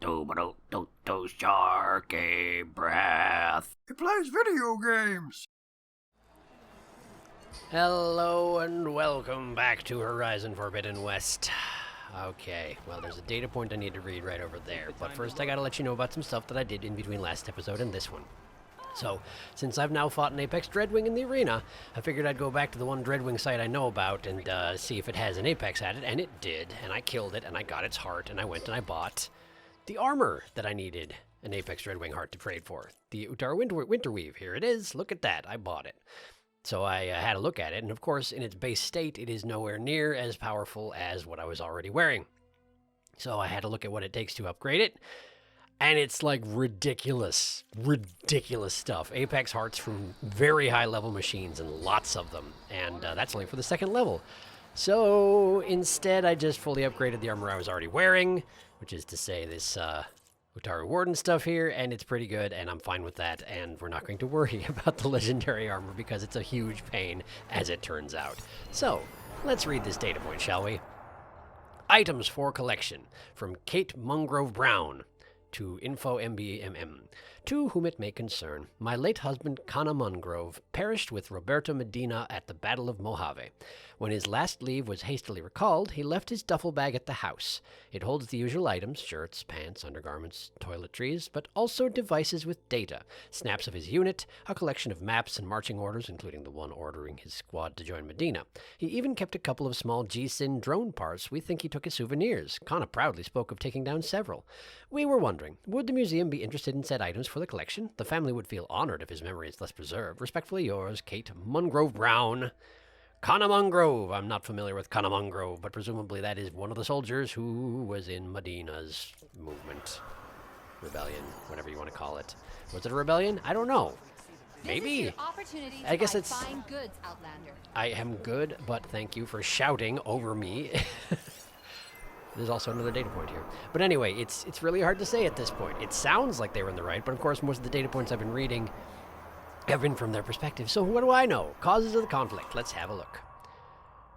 SharkyBreath. He plays video games. Hello and welcome back to Horizon Forbidden West. Okay, well there's a data point I need to read right over there, but first I gotta let you know about some stuff that I did in between last episode and this one. So, since I've now fought an Apex Dreadwing in the arena, I figured I'd go back to the one Dreadwing site I know about and see if it has an Apex at it, and it did, and I killed it, and I got its heart, and I went and I bought the armor that I needed an Apex Dreadwing heart to trade for. The Utar Winterweave, here it is, look at that, I bought it. So I had a look at it, and of course, in its base state, it is nowhere near as powerful as what I was already wearing. So I had to look at what it takes to upgrade it, and it's like ridiculous stuff. Apex hearts from very high-level machines, and lots of them, and that's only for the second level. So instead, I just fully upgraded the armor I was already wearing, which is to say this Utaru Warden stuff here, and it's pretty good, and I'm fine with that, and we're not going to worry about the legendary armor because it's a huge pain, as it turns out. So, let's read this data point, shall we? Items for collection, from Kate Mungrove Brown to Info MBMM. To whom it may concern, my late husband, Kana Mungrove, perished with Roberto Medina at the Battle of Mojave. When his last leave was hastily recalled, he left his duffel bag at the house. It holds the usual items, shirts, pants, undergarments, toiletries, but also devices with data, snaps of his unit, a collection of maps and marching orders, including the one ordering his squad to join Medina. He even kept a couple of small G-Sin drone parts we think he took as souvenirs. Kana proudly spoke of taking down several. We were wondering, would the museum be interested in said items for the collection? The family would feel honored if his memory is thus preserved. Respectfully yours, Kate Mungrove Brown. Kana Mungrove. I'm not familiar with Kana Mungrove, but presumably that is one of the soldiers who was in Medina's movement. Rebellion, whatever you want to call it. Was it a rebellion? I don't know. Maybe. I guess it's... Goods, Outlander. I am good, but thank you for shouting over me. There's also another data point here. But anyway, it's really hard to say at this point. It sounds like they were in the right, but of course most of the data points I've been reading have been from their perspective. So what do I know? Causes of the conflict. Let's have a look.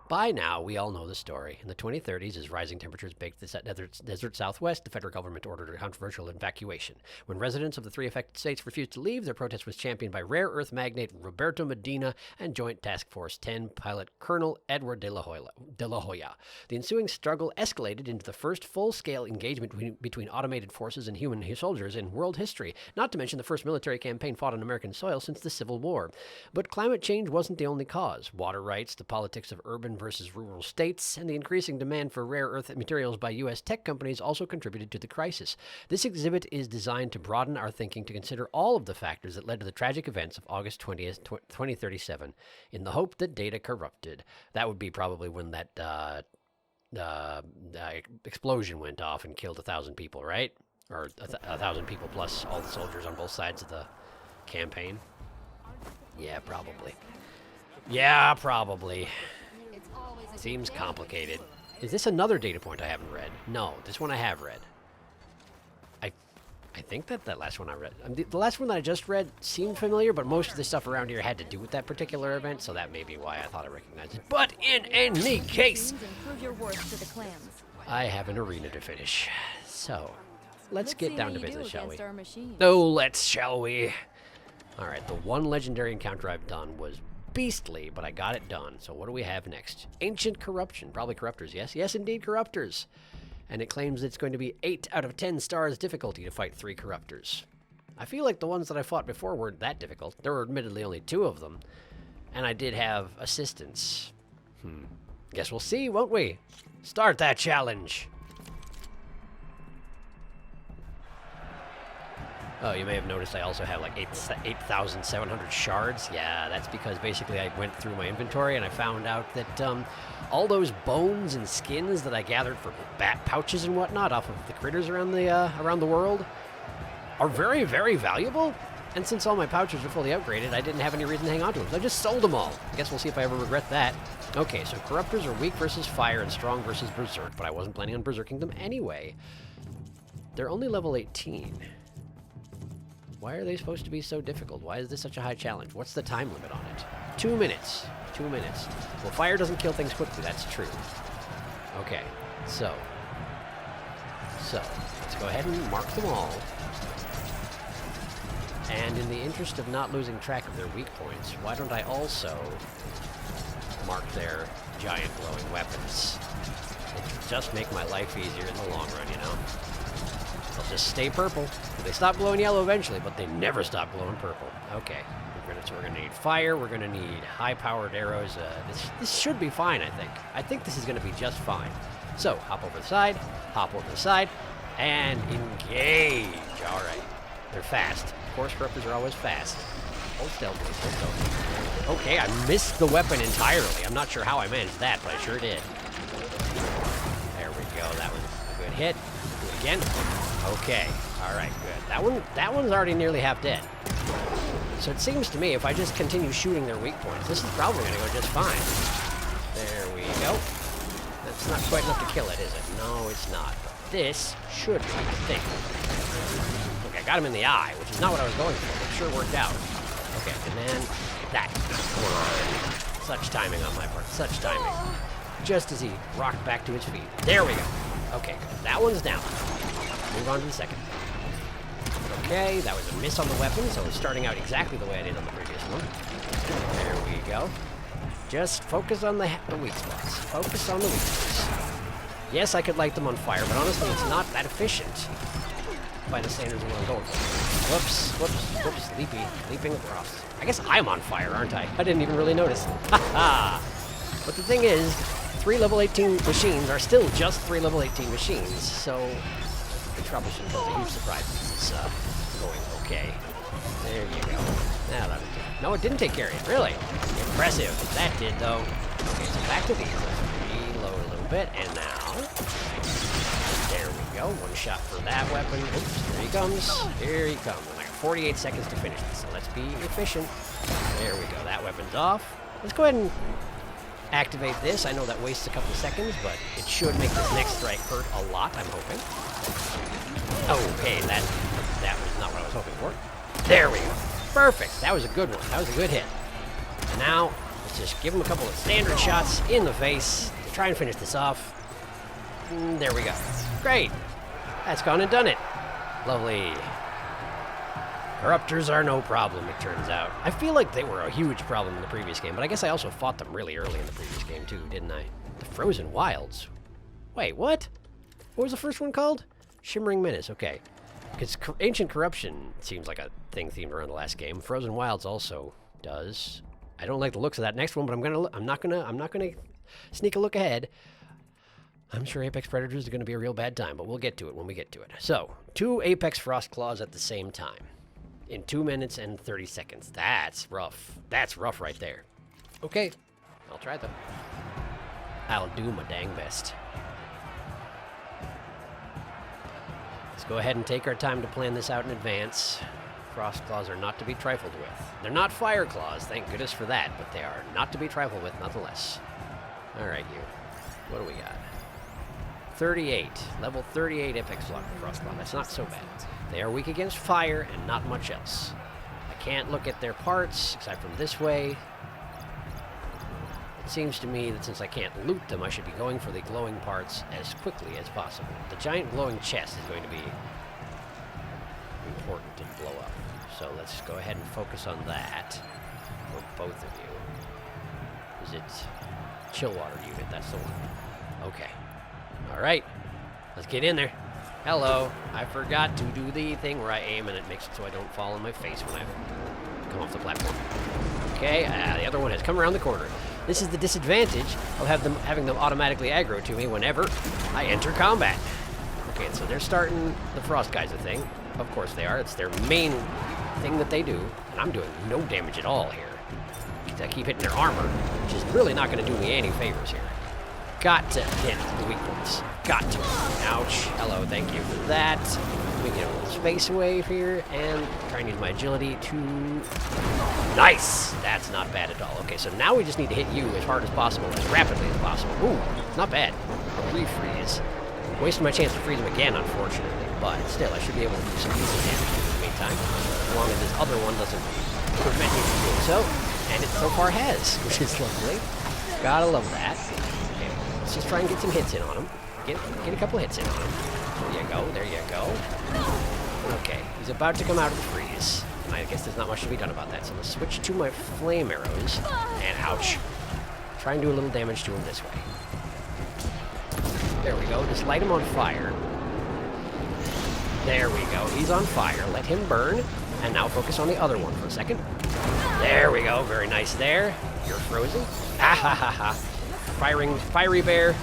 By now, we all know the story. In the 2030s, as rising temperatures baked the desert southwest, the federal government ordered a controversial evacuation. When residents of the three affected states refused to leave, their protest was championed by rare earth magnate Roberto Medina and Joint Task Force 10 pilot Colonel Edward de la Hoya. The ensuing struggle escalated into the first full-scale engagement between automated forces and human soldiers in world history, not to mention the first military campaign fought on American soil since the Civil War. But climate change wasn't the only cause. Water rights, the politics of urban versus rural states, and the increasing demand for rare earth materials by U.S. tech companies also contributed to the crisis. This exhibit is designed to broaden our thinking to consider all of the factors that led to the tragic events of August 20th, 2037, in the hope that data corrupted. That would be probably when that explosion went off and killed 1,000 people, right? Or 1,000 people plus all the soldiers on both sides of the campaign. Yeah, probably. Yeah, probably. Seems complicated. Is this another data point I haven't read? No, this one I have read. I think that last one I read... the last one that I just read seemed familiar, but most of the stuff around here had to do with that particular event, so that may be why I thought I recognized it. But in any case, I have an arena to finish. So, let's get down to business, shall we? Oh, shall we? Alright, the one legendary encounter I've done was beastly, but I got it done. So what do we have next? Ancient Corruption. Probably Corruptors, yes? Yes, indeed, Corruptors. And it claims it's going to be 8 out of 10 stars difficulty to fight 3 Corruptors. I feel like the ones that I fought before weren't that difficult. There were admittedly only 2 of them. And I did have assistance. Guess we'll see, won't we? Start that challenge! Oh, you may have noticed I also have like 8,700 shards. Yeah, that's because basically I went through my inventory and I found out that all those bones and skins that I gathered for bat pouches and whatnot off of the critters around the world are very, very valuable. And since all my pouches are fully upgraded, I didn't have any reason to hang on to them. So I just sold them all. I guess we'll see if I ever regret that. Okay, so Corruptors are weak versus fire and strong versus berserk, but I wasn't planning on berserking them anyway. They're only level 18. Why are they supposed to be so difficult? Why is this such a high challenge? What's the time limit on it? 2 minutes. 2 minutes. Well, fire doesn't kill things quickly, that's true. Okay, so So, let's go ahead and mark them all. And in the interest of not losing track of their weak points, why don't I also mark their giant glowing weapons? It'll just make my life easier in the long run, you know? They'll just stay purple. They stop glowing yellow eventually, but they never stop glowing purple. Okay, so we're gonna need fire, we're gonna need high-powered arrows. This should be fine, I think. I think this is gonna be just fine. So, hop over the side, and engage. All right, they're fast. Force corruptors are always fast. Hold stealth, please. Hold stealth. Okay, I missed the weapon entirely. I'm not sure how I managed that, but I sure did. There we go. That was a good hit. Do it again. Okay. All right, good. That one's already nearly half dead. So it seems to me if I just continue shooting their weak points, this is probably going to go just fine. There we go. That's not quite enough to kill it, is it? No, it's not. But this should be, I think. Okay, I got him in the eye, which is not what I was going for, but it sure worked out. Okay, and then that. Such timing on my part. Such timing. Just as he rocked back to his feet. There we go. Okay, good. That one's down. Move on to the second. Okay, that was a miss on the weapon, so it's starting out exactly the way I did on the previous one. There we go. Just focus on the weak spots. Focus on the weak spots. Yes, I could light them on fire, but honestly, it's not that efficient by the standards of what I'm going for. Whoops, leaping across. I guess I'm on fire, aren't I? I didn't even really notice. Ha-ha! But the thing is, 3 level 18 machines are still just 3 level 18 machines, so it probably shouldn't be a huge surprise. This is going okay. There you go. Now that'll do. No, it didn't take care of it, really. Impressive. That did, though. Okay, so back to these. Let's reload a little bit, and now. There we go. One shot for that weapon. Oops, there he comes. Here he comes. Like 48 seconds to finish this, so let's be efficient. There we go. That weapon's off. Let's go ahead and activate this. I know that wastes a couple of seconds, but it should make this next strike hurt a lot, I'm hoping. Okay, that was not what I was hoping for. There we go. Perfect. That was a good one. That was a good hit. And now, let's just give him a couple of standard shots in the face to try and finish this off. There we go. Great. That's gone and done it. Lovely. Corruptors are no problem, it turns out. I feel like they were a huge problem in the previous game, but I guess I also fought them really early in the previous game too, didn't I? The Frozen Wilds. Wait, what? What was the first one called? Shimmering Menace, okay. Because Ancient Corruption seems like a thing themed around the last game. Frozen Wilds also does. I don't like the looks of that next one, but I'm not gonna sneak a look ahead. I'm sure Apex Predators is gonna be a real bad time, but we'll get to it when we get to it. So, 2 Apex Frost Claws at the same time. In 2 minutes and 30 seconds. That's rough. That's rough right there. Okay, I'll try them. I'll do my dang best. Let's go ahead and take our time to plan this out in advance. Frost Claws are not to be trifled with. They're not Fire Claws, thank goodness for that, but they are not to be trifled with nonetheless. Alright, you. What do we got? 38. Level 38 Apex Frost Claw. That's not so bad. They are weak against fire and not much else. I can't look at their parts, aside from this way. It seems to me that since I can't loot them, I should be going for the glowing parts as quickly as possible. The giant glowing chest is going to be important to blow up. So let's go ahead and focus on that for both of you. Is it Chillwater unit? That's the one. Okay. All right. Let's get in there. Hello. I forgot to do the thing where I aim and it makes it so I don't fall on my face when I come off the platform. Okay, the other one has come around the corner. This is the disadvantage of having them automatically aggro to me whenever I enter combat. Okay, so they're starting the Frost Geyser thing. Of course they are. It's their main thing that they do. And I'm doing no damage at all here. I keep hitting their armor, which is really not going to do me any favors here. Got to hit the weak points. Got to. Ouch. Hello, thank you for that. Let me get a little space away here and try and use my agility to... Nice! That's not bad at all. Okay, so now we just need to hit you as hard as possible, as rapidly as possible. Ooh, not bad. A refreeze. Wasted my chance to freeze him again, unfortunately, but still, I should be able to do some decent damage in the meantime, as long as this other one doesn't prevent me from doing so, and it so far has, which is lovely. Gotta love that. Okay, let's just try and get some hits in on him. Get a couple hits in on him. you go. There you go. Okay, he's about to come out of the freeze. And I guess there's not much to be done about that. So let's switch to my flame arrows. And ouch. Try and do a little damage to him this way. There we go. Just light him on fire. There we go. He's on fire. Let him burn. And now focus on the other one for a second. There we go. Very nice there. You're frozen. Ah ha ha ha. Fiery bear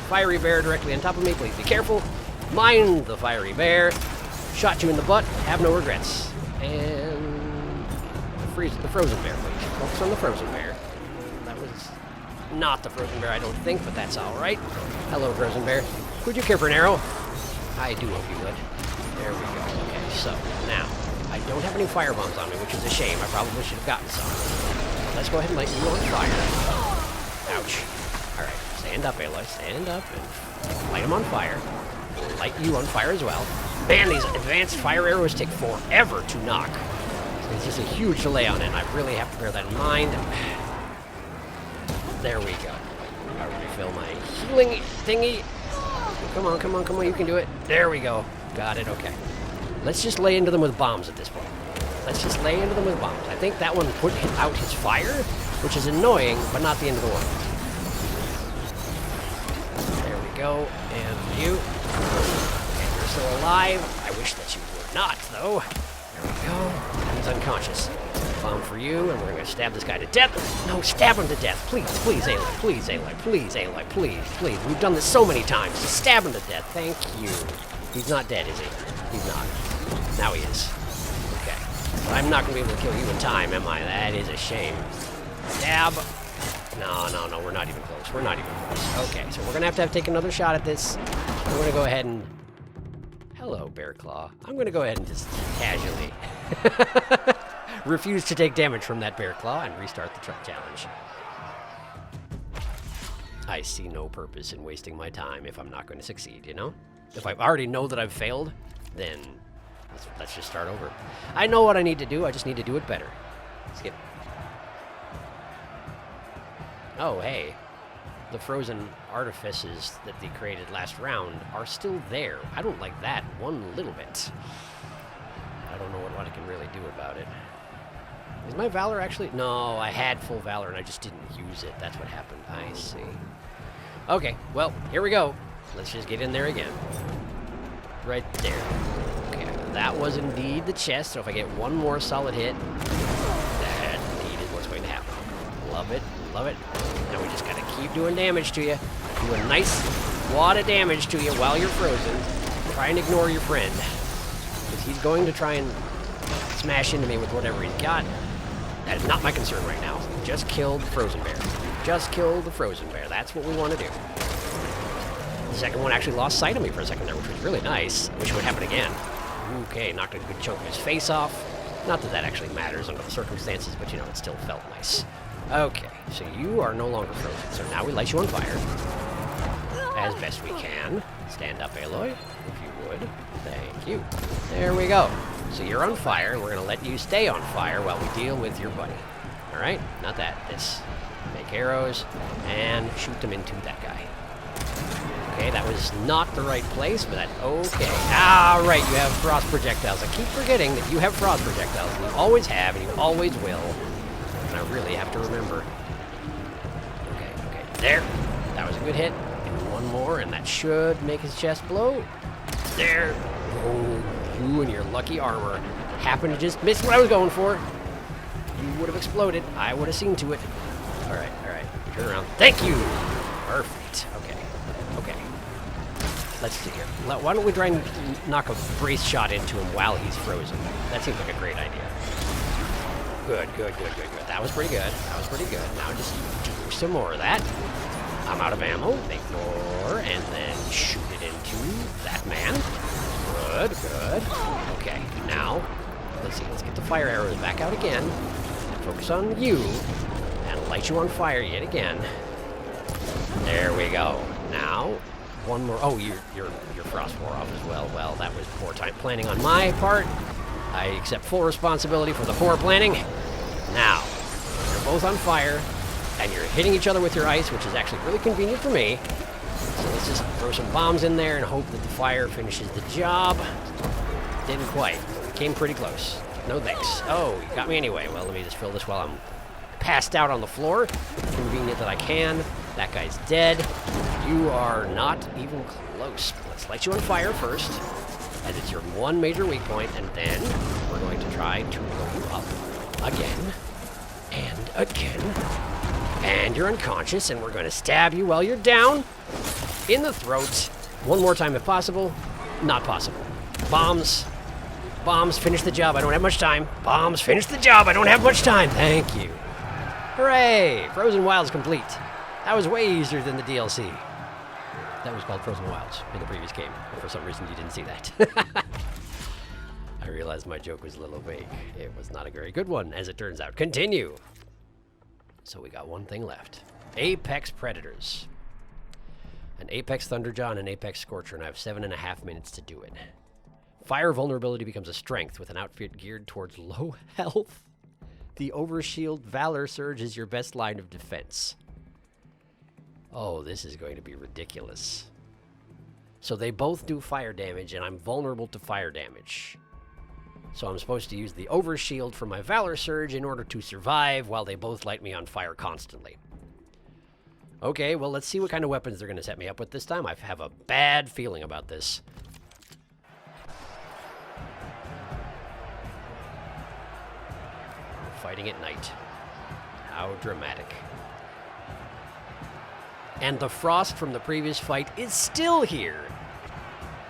directly on top of me. Please be careful. Mind the fiery bear. Shot you in the butt. Have no regrets. And the frozen bear, please. Focus on the frozen bear. That was not the frozen bear, I don't think, but that's all right. Hello, frozen bear. Would you care for an arrow? I do hope you would. There we go. Okay, so now I don't have any fire bombs on me, which is a shame. I probably should have gotten some. Let's go ahead and light you on fire. Ouch. All right, stand up, Aloy. Stand up and light him on fire. Light you on fire as well. Man, these advanced fire arrows take forever to knock. There's just a huge delay on it, and I really have to bear that in mind. There we go. I'll refill my healing thingy. Come on, come on, come on, you can do it. There we go. Got it, okay. Let's just lay into them with bombs at this point. Let's just lay into them with bombs. I think that one put out his fire, which is annoying, but not the end of the world. There we go, and you. Okay, you're still alive. I wish that you were not, though. There we go. He's unconscious. Bomb for you, and we're going to stab this guy to death. No, stab him to death. Please, please, Aloy. Please, Aloy. Please, Aloy. Please, please. We've done this so many times. Just stab him to death. Thank you. He's not dead, is he? He's not. Now he is. Okay. But I'm not going to be able to kill you in time, am I? That is a shame. Stab. No, no, no. We're not even close. We're not even close. Okay, so we're going to have take another shot at this. We're going to go ahead and... Hello, Bear Claw. I'm going to go ahead and just casually refuse to take damage from that Bear Claw and restart the challenge. I see no purpose in wasting my time if I'm not going to succeed, you know? If I already know that I've failed, then let's just start over. I know what I need to do. I just need to do it better. Skip. Oh, hey. The frozen artifices that they created last round are still there. I don't like that one little bit. I don't know what I can really do about it. Is my Valor actually... No, I had full Valor and I just didn't use it. That's what happened. I see. Okay, well, here we go. Let's just get in there again. Right there. Okay, that was indeed the chest, so if I get one more solid hit, that indeed is what's going to happen. Love it, love it. Now we just gotta keep doing damage to you. Do a nice wad of damage to you while you're frozen. Try and ignore your friend. Because he's going to try and smash into me with whatever he's got. That is not my concern right now. Just kill the frozen bear. Just kill the frozen bear. That's what we want to do. The second one actually lost sight of me for a second there, which was really nice. I wish it would happen again. Okay, knocked a good chunk of his face off. Not that that actually matters under the circumstances, but you know, it still felt nice. Okay, so you are no longer frozen. So now we light you on fire. As best we can. Stand up, Aloy, if you would. Thank you. There we go. So you're on fire, and we're going to let you stay on fire while we deal with your buddy. All right? Not that. This. Make arrows and shoot them into that guy. Okay, that was not the right place, but that's okay. All right, you have frost projectiles. I keep forgetting that you have frost projectiles. You always have, and you always will. And I really have to remember. Okay, okay. There. That was a good hit. And one more, and that should make his chest blow. There. Oh, you and your lucky armor happened to just miss what I was going for. You would have exploded. I would have seen to it. All right. Turn around. Thank you. Perfect. Okay. Let's see here. Why don't we try and knock a brace shot into him while he's frozen? That seems like a great idea. Good. That was pretty good. Now just do some more of that. I'm out of ammo. Make more, and then shoot it into that man. Good. Okay, now, let's see. Let's get the fire arrows back out again. And focus on you. And light you on fire yet again. There we go. Now, one more. Oh, your frost wore off as well. Well, that was poor time planning on my part. I accept full responsibility for the poor planning. Now, you're both on fire, and you're hitting each other with your ice, which is actually really convenient for me. So let's Let's just throw some bombs in there and hope that the fire finishes the job. Didn't quite. Came pretty close. No thanks. Oh, you got me anyway. Well, let me just fill this while I'm passed out on the floor. Convenient that I can. That guy's dead. You are not even close. Let's light you on fire first, as it's your one major weak point, and then we're going to try to blow you up again and again. And you're unconscious, and we're going to stab you while you're down in the throat. One more time if possible. Not possible. Bombs. Bombs, finish the job. I don't have much time. Bombs, finish the job. I don't have much time. Thank you. Hooray! Frozen Wilds complete. That was way easier than the DLC. That was called Frozen Wilds in the previous game. But for some reason, you didn't see that. I realized my joke was a little vague. It was not a very good one, as it turns out. Continue. So we got one thing left. Apex Predators. An Apex Thunderjaw and an Apex Scorcher, and I have 7.5 minutes to do it. Fire vulnerability becomes a strength with an outfit geared towards low health. The Overshield Valor Surge is your best line of defense. Oh, this is going to be ridiculous. So they both do fire damage, and I'm vulnerable to fire damage. So I'm supposed to use the Overshield for my Valor Surge in order to survive while they both light me on fire constantly. Okay, well, let's see what kind of weapons they're going to set me up with this time. I have a bad feeling about this. Fighting at night. How dramatic. And the frost from the previous fight is still here.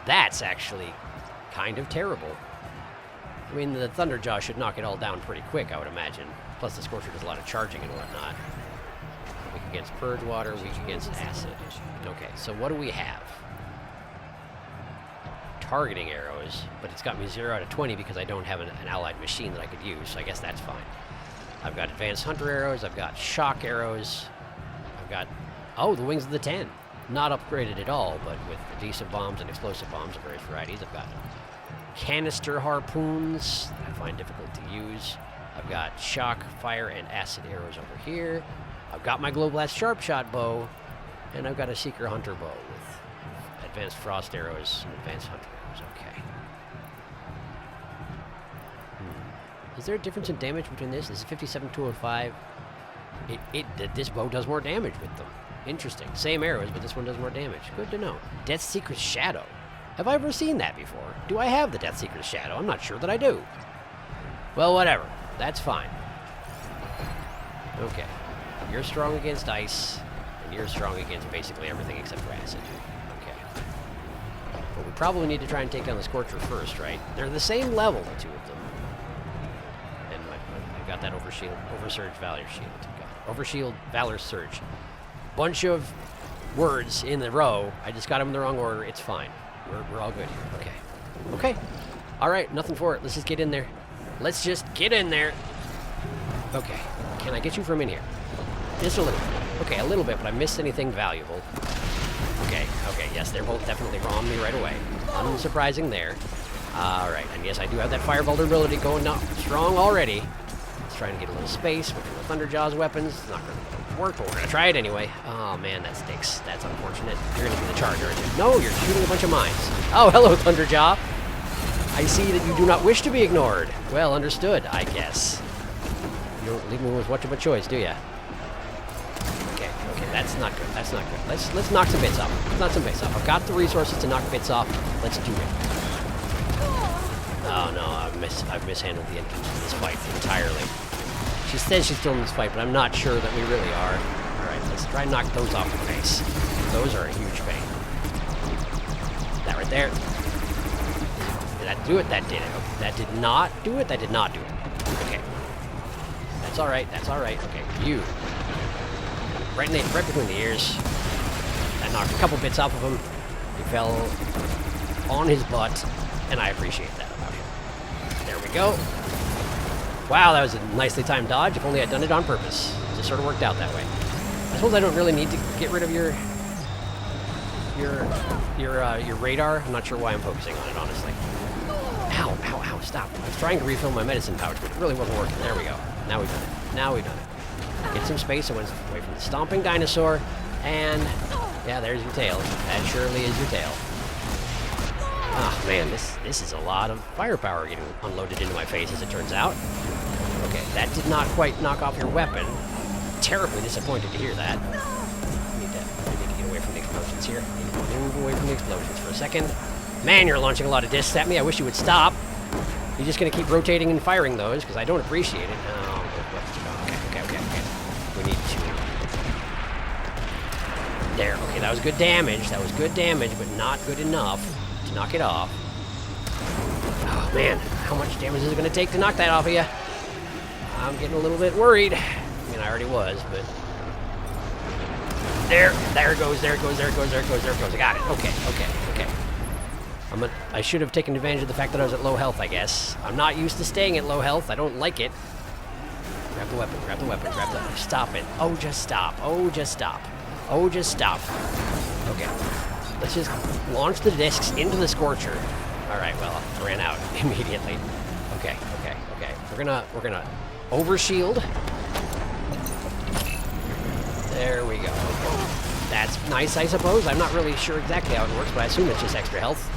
That's actually kind of terrible. I mean, the Thunderjaw should knock it all down pretty quick, I would imagine. Plus, the Scorcher does a lot of charging and whatnot. Weak against Purge Water, weak against Acid. Okay, so what do we have? Targeting arrows, but it's got me 0 out of 20 because I don't have an allied machine that I could use, so I guess that's fine. I've got Advanced Hunter arrows, I've got Shock arrows, I've got... Oh, the Wings of the Ten. Not upgraded at all, but with adhesive bombs and explosive bombs of various varieties. I've got canister harpoons that I find difficult to use. I've got shock, fire, and acid arrows over here. I've got my Glow Blast Sharp Shot bow, and I've got a Seeker Hunter bow with advanced frost arrows and advanced hunter arrows. Okay. Is there a difference in damage between this? This is 57-205. This bow does more damage with them. Interesting. Same arrows, but this one does more damage. Good to know. Death Seeker's Shadow. Have I ever seen that before? Do I have the Death Seeker's Shadow? I'm not sure that I do. Well, whatever. That's fine. Okay. You're strong against ice, and you're strong against basically everything except for acid. Okay. But we probably need to try and take down the Scorcher first, right? They're the same level, the two of them. And I got that Oversurge Valor Shield. Overshield Valor Surge. Bunch of words in a row. I just got them in the wrong order. It's fine. We're all good here. Okay. Okay. All right. Nothing for it. Let's just get in there. Let's just get in there. Okay. Can I get you from in here? Just a little bit. Okay, a little bit, but I missed anything valuable. Okay. Okay. Yes, they're both definitely on me right away. Unsurprising there. All right. And yes, I do have that fire vulnerability going up strong already. Let's try and get a little space with the Thunderjaw's weapons. It's not going to work, but we're gonna try it anyway. Oh man, that stinks. That's unfortunate. You're gonna be the charger, aren't you? No, you're shooting a bunch of mines. Oh, hello, Thunderjaw. I see that you do not wish to be ignored. Well, understood, I guess. You don't leave me with much of a choice, do ya? Okay, okay, that's not good. That's not good. Let's knock some bits off. Let's knock some bits off. I've got the resources to knock bits off. Let's do it. Oh no, I've mishandled the entrance to this fight entirely. She says she's still in this fight, but I'm not sure that we really are. All right, let's try and knock those off the face. Those are a huge pain. That right there. Did that do it? That did it. Okay. That did not do it? That did not do it. Okay. That's all right. That's all right. Okay, you. Right between the ears. That knocked a couple bits off of him. He fell on his butt, and I appreciate that about him. There we go. Wow, that was a nicely timed dodge. If only I'd done it on purpose. It just sort of worked out that way. I suppose I don't really need to get rid of your radar. I'm not sure why I'm focusing on it, honestly. Ow, ow, ow, stop. I was trying to refill my medicine pouch, but it really wasn't working. There we go. Now we've done it. Now we've done it. Get some space away from the stomping dinosaur, and Yeah, there's your tail. That surely is your tail. Ah, man, this is a lot of firepower getting unloaded into my face, as it turns out. Okay, that did not quite knock off your weapon. Terribly disappointed to hear that. I need to get away from the explosions here. I need to move away from the explosions for a second. Man, you're launching a lot of discs at me. I wish you would stop. You're just going to keep rotating and firing those, because I don't appreciate it. Oh, okay. We need to... There, okay, that was good damage. That was good damage, but not good enough to knock it off. Oh, man, how much damage is it going to take to knock that off of you? I'm getting a little bit worried. I mean, I already was, but... There it goes. I got it. Okay. I should have taken advantage of the fact that I was at low health, I guess. I'm not used to staying at low health. I don't like it. Grab the weapon. Stop it. Oh, just stop. Okay. Let's just launch the discs into the Scorcher. Alright, well, I ran out immediately. Okay. We're gonna overshield. There we go. That's nice, I suppose. I'm not really sure exactly how it works, but I assume it's just extra health.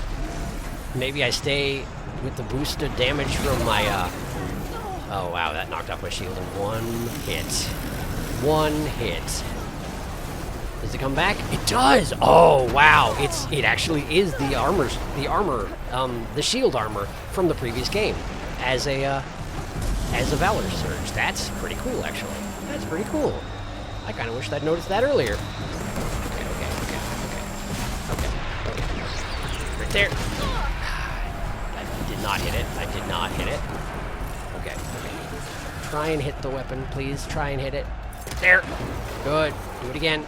Maybe I stay with the boosted damage from my, Oh, wow, that knocked off my shield in one hit. Does it come back? It does! Oh, wow. It actually is the shield armor from the previous game as a Valor Surge. That's pretty cool, actually. That's pretty cool. I kind of wish I'd noticed that earlier. Okay. Right there. I did not hit it. Okay. Try and hit the weapon, please. Try and hit it. There. Good. Do it again.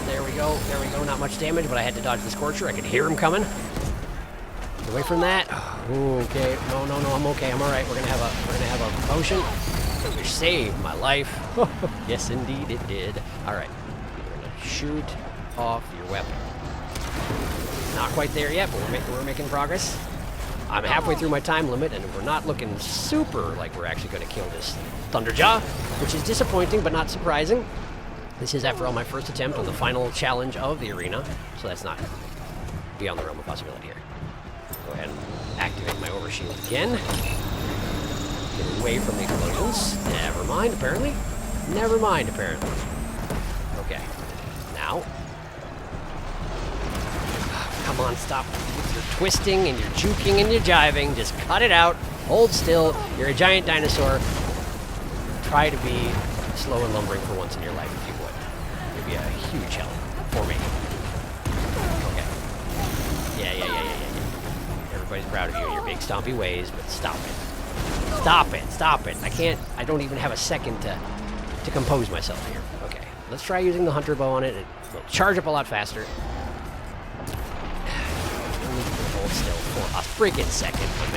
There we go. Not much damage, but I had to dodge the Scorcher. I could hear him coming. Get away from that. Okay. No. I'm okay. I'm all right. We're gonna have a potion. Which saved my life. Yes, indeed it did. All right. We're gonna shoot off your weapon. Not quite there yet, but we're making progress. I'm halfway through my time limit, and we're not looking super like we're actually going to kill this Thunderjaw, which is disappointing, but not surprising. This is, after all, my first attempt on the final challenge of the arena, so that's not beyond the realm of possibility here. Go ahead and activate my overshield again. Get away from the explosions. Never mind, apparently. Okay. Now. Come on, stop with your twisting and your juking and your jiving. Just cut it out. Hold still. You're a giant dinosaur. Try to be slow and lumbering for once in your life, if you would. It'd be a huge help for me. Okay. Yeah. Everybody's proud of you in your big stompy ways, but stop it. I don't even have a second to compose myself here. Okay. Let's try using the Hunter Bow on it. It will charge up a lot faster. Hold still for a freaking second, my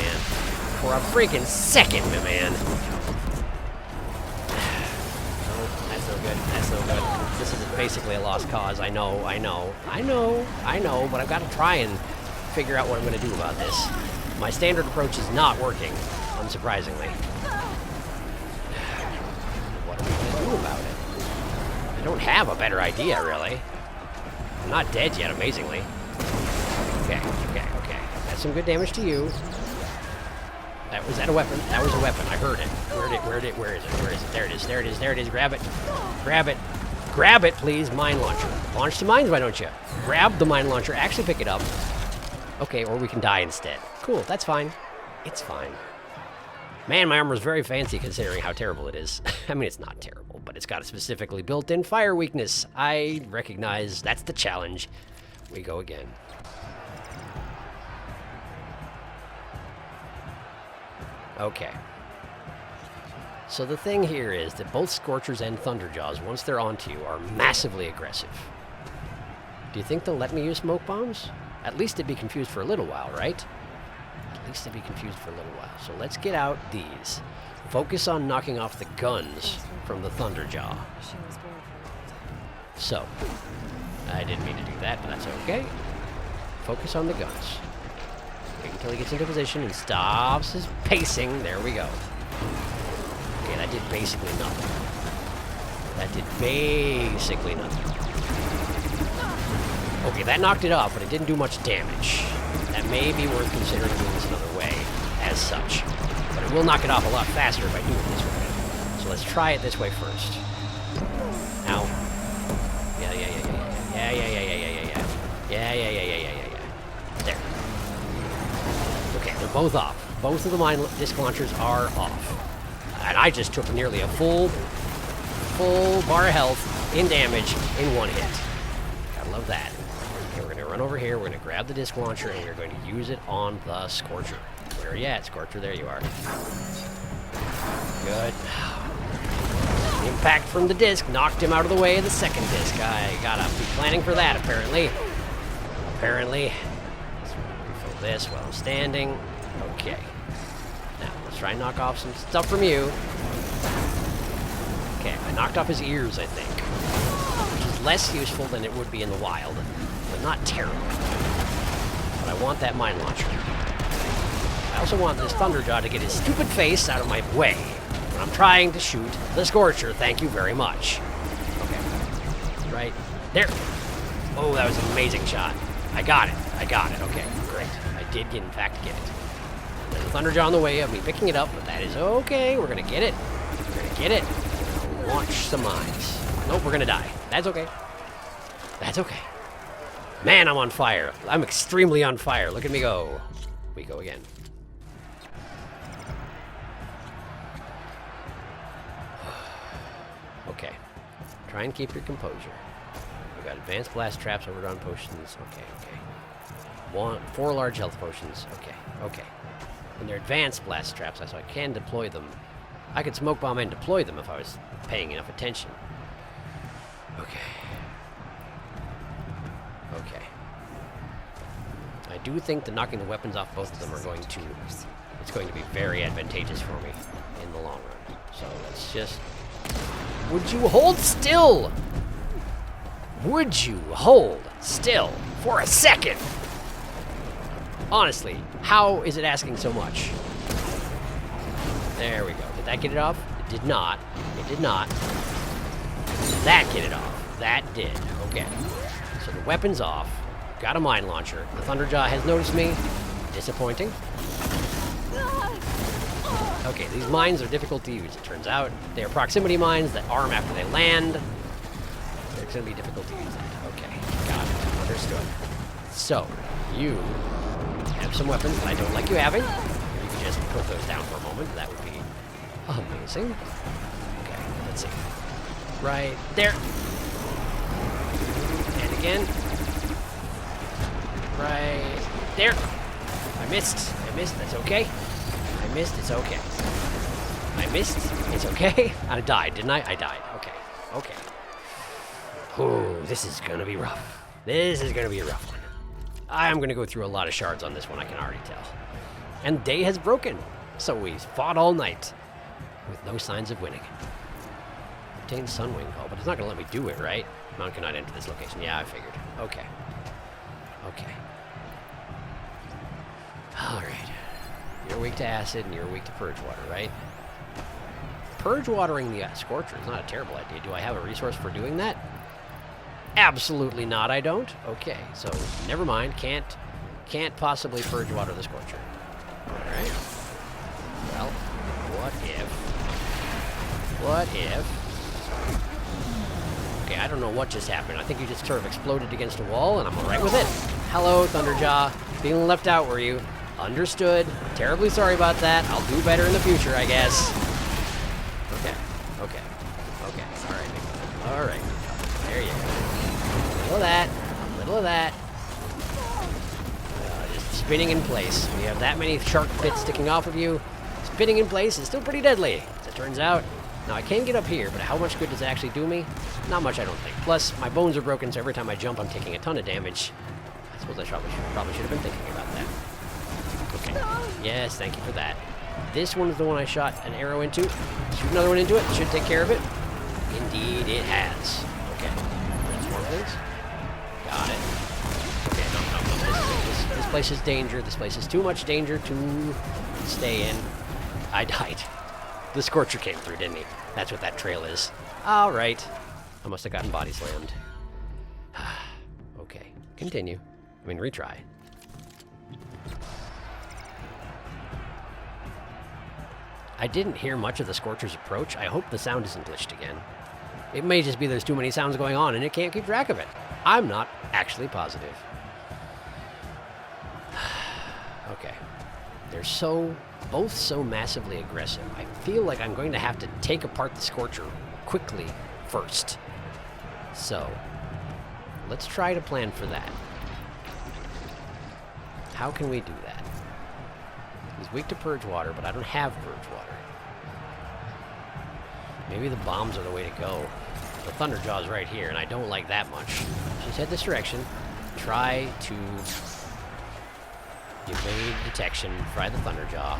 man. Oh, that's no good. This is basically a lost cause. I know, but I've got to try and figure out what I'm going to do about this. My standard approach is not working, unsurprisingly. What am I going to do about it? I don't have a better idea, really. I'm not dead yet, amazingly. Okay. That's some good damage to you. Was that a weapon? That was a weapon. I heard it. Where is it? There it is. Grab it, please. Mine launcher. Launch some mines, why don't you? Grab the mine launcher. Actually pick it up. Okay, or we can die instead. Cool, that's fine. It's fine. Man, my armor is very fancy considering how terrible it is. I mean, it's not terrible, but it's got a specifically built-in fire weakness. I recognize that's the challenge. We go again. Okay. So the thing here is that both Scorchers and Thunderjaws, once they're onto you, are massively aggressive. Do you think they'll let me use smoke bombs? At least they'd be confused for a little while, right? So let's get out these. Focus on knocking off the guns from the Thunderjaw. So, I didn't mean to do that, but that's okay. Focus on the guns. Wait until he gets into position and stops his pacing. There we go. Okay, that did basically nothing. Okay, that knocked it off, but it didn't do much damage. That may be worth considering doing this another way, as such. But it will knock it off a lot faster if I do it this way. So let's try it this way first. Now. Yeah. There. Okay, they're both off. Both of the mine disc launchers are off. And I just took nearly a full bar of health in damage in one hit. Gotta love that. Okay, we're gonna run over here, we're gonna grab the disc launcher, and we're going to use it on the Scorcher. Where are you at, Scorcher? There you are. Good. The impact from the disc knocked him out of the way of the second disc. I gotta be planning for that, apparently. Let's refill this while I'm standing. Okay. Now, let's try and knock off some stuff from you. Okay, I knocked off his ears, I think. Which is less useful than it would be in the wild, but not terrible. But I want that mine launcher. I also want this Thunderjaw to get his stupid face out of my way when I'm trying to shoot the Scorcher. Thank you very much. Okay. Right there. Oh, that was an amazing shot. I got it. Okay, great. I did, in fact, get it. There's a Thunderjaw on the way of me picking it up, but that is okay. We're going to get it. Launch some mines. Nope, we're going to die. That's okay. Man, I'm on fire. I'm extremely on fire. Look at me go. We go again. Okay. Try and keep your composure. We got advanced blast traps, overdone potions. Okay. 4 large health potions. Okay. And they're advanced blast traps, so I can deploy them. I could smoke bomb and deploy them if I was paying enough attention. Okay. I do think that knocking the weapons off both of them are going to... It's going to be very advantageous for me in the long run. So let's just... Would you hold still? Would you hold still for a second? Honestly, how is it asking so much? There we go. Did that get it off? It did not. Did that get it off? That did. Okay. So the weapon's off. Got a mine launcher. The Thunderjaw has noticed me. Disappointing. Okay, these mines are difficult to use, it turns out. They are proximity mines that arm after they land. It's going to be difficult to use that. Okay, got it. Understood. So, you have some weapons that I don't like you having. You can just put those down for a moment. That would be amazing. Okay, let's see. Right there. And again. Right there. I missed. That's okay. I missed. It's okay. It's okay. I died, didn't I? I died. Okay. Ooh, this is gonna be rough. This is gonna be a rough one. I'm gonna go through a lot of shards on this one, I can already tell. And day has broken, so we fought all night with no signs of winning. Obtained Sunwing call, but it's not gonna let me do it, right? Mount cannot enter this location. Yeah, I figured. Okay. All right. You're weak to acid, and you're weak to purge water, right? Purge watering the Scorcher is not a terrible idea. Do I have a resource for doing that? Absolutely not, I don't. Okay, so never mind. Can't possibly purge water the Scorcher. Alright. Well, what if... Okay, I don't know what just happened. I think you just sort of exploded against a wall, and I'm alright with it. Hello, Thunderjaw. Feeling left out, were you? Understood. Terribly sorry about that. I'll do better in the future, I guess. Okay. All right. There you go. Little of that. Just spinning in place. When you have that many shark pits sticking off of you, spinning in place is still pretty deadly, as it turns out. Now, I can get up here, but how much good does it actually do me? Not much, I don't think. Plus, my bones are broken, so every time I jump, I'm taking a ton of damage. I suppose I probably should have been thinking about that. Okay. Yes, thank you for that. This one is the one I shot an arrow into. Shoot another one into it. Should take care of it. Indeed, it has. Okay. More things. Got it. Okay, no. This place is danger. This place is too much danger to stay in. I died. The Scorcher came through, didn't he? That's what that trail is. All right. I must have gotten body slammed. Okay. Continue. I mean, retry. I didn't hear much of the Scorcher's approach. I hope the sound isn't glitched again. It may just be there's too many sounds going on and it can't keep track of it. I'm not actually positive. Okay. They're both so massively aggressive. I feel like I'm going to have to take apart the Scorcher quickly first. So, let's try to plan for that. How can we do that? He's weak to Purge Water, but I don't have Purge Water. Maybe the bombs are the way to go. The Thunderjaw's right here, and I don't like that much. Just head this direction. Try to evade detection. Fry the Thunderjaw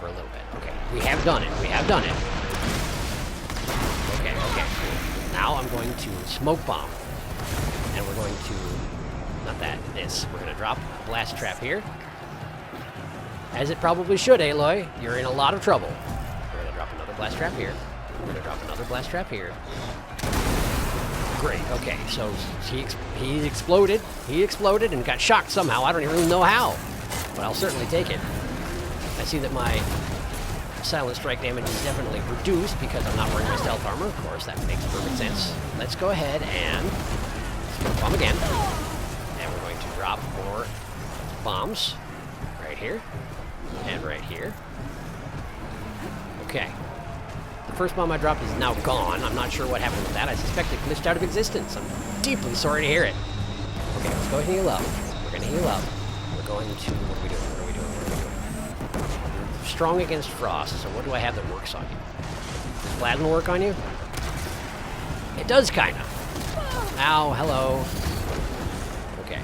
for a little bit. Okay, we have done it. We have done it. Okay, okay. Now I'm going to Smoke Bomb. And we're going to... Not that, this. We're going to drop a Blast Trap here. As it probably should, Aloy. You're in a lot of trouble. We're going to drop another Blast Trap here. We're going to drop another Blast Trap here. Great, okay, so he exploded. He exploded and got shocked somehow. I don't even really know how, but I'll certainly take it. I see that my Silent Strike damage is definitely reduced because I'm not wearing my stealth armor. Of course, that makes perfect sense. Let's go ahead and Smoke Bomb again. And we're going to drop more bombs right here and right here. Okay. The first bomb I dropped is now gone. I'm not sure what happened with that. I suspect it glitched out of existence. I'm deeply sorry to hear it. Okay, let's go heal up. We're going to heal up. We're going to... What are we doing? What are we doing? What are we doing? You're strong against frost, so what do I have that works on you? Does plasma work on you? It does, kind of. Ow, hello. Okay.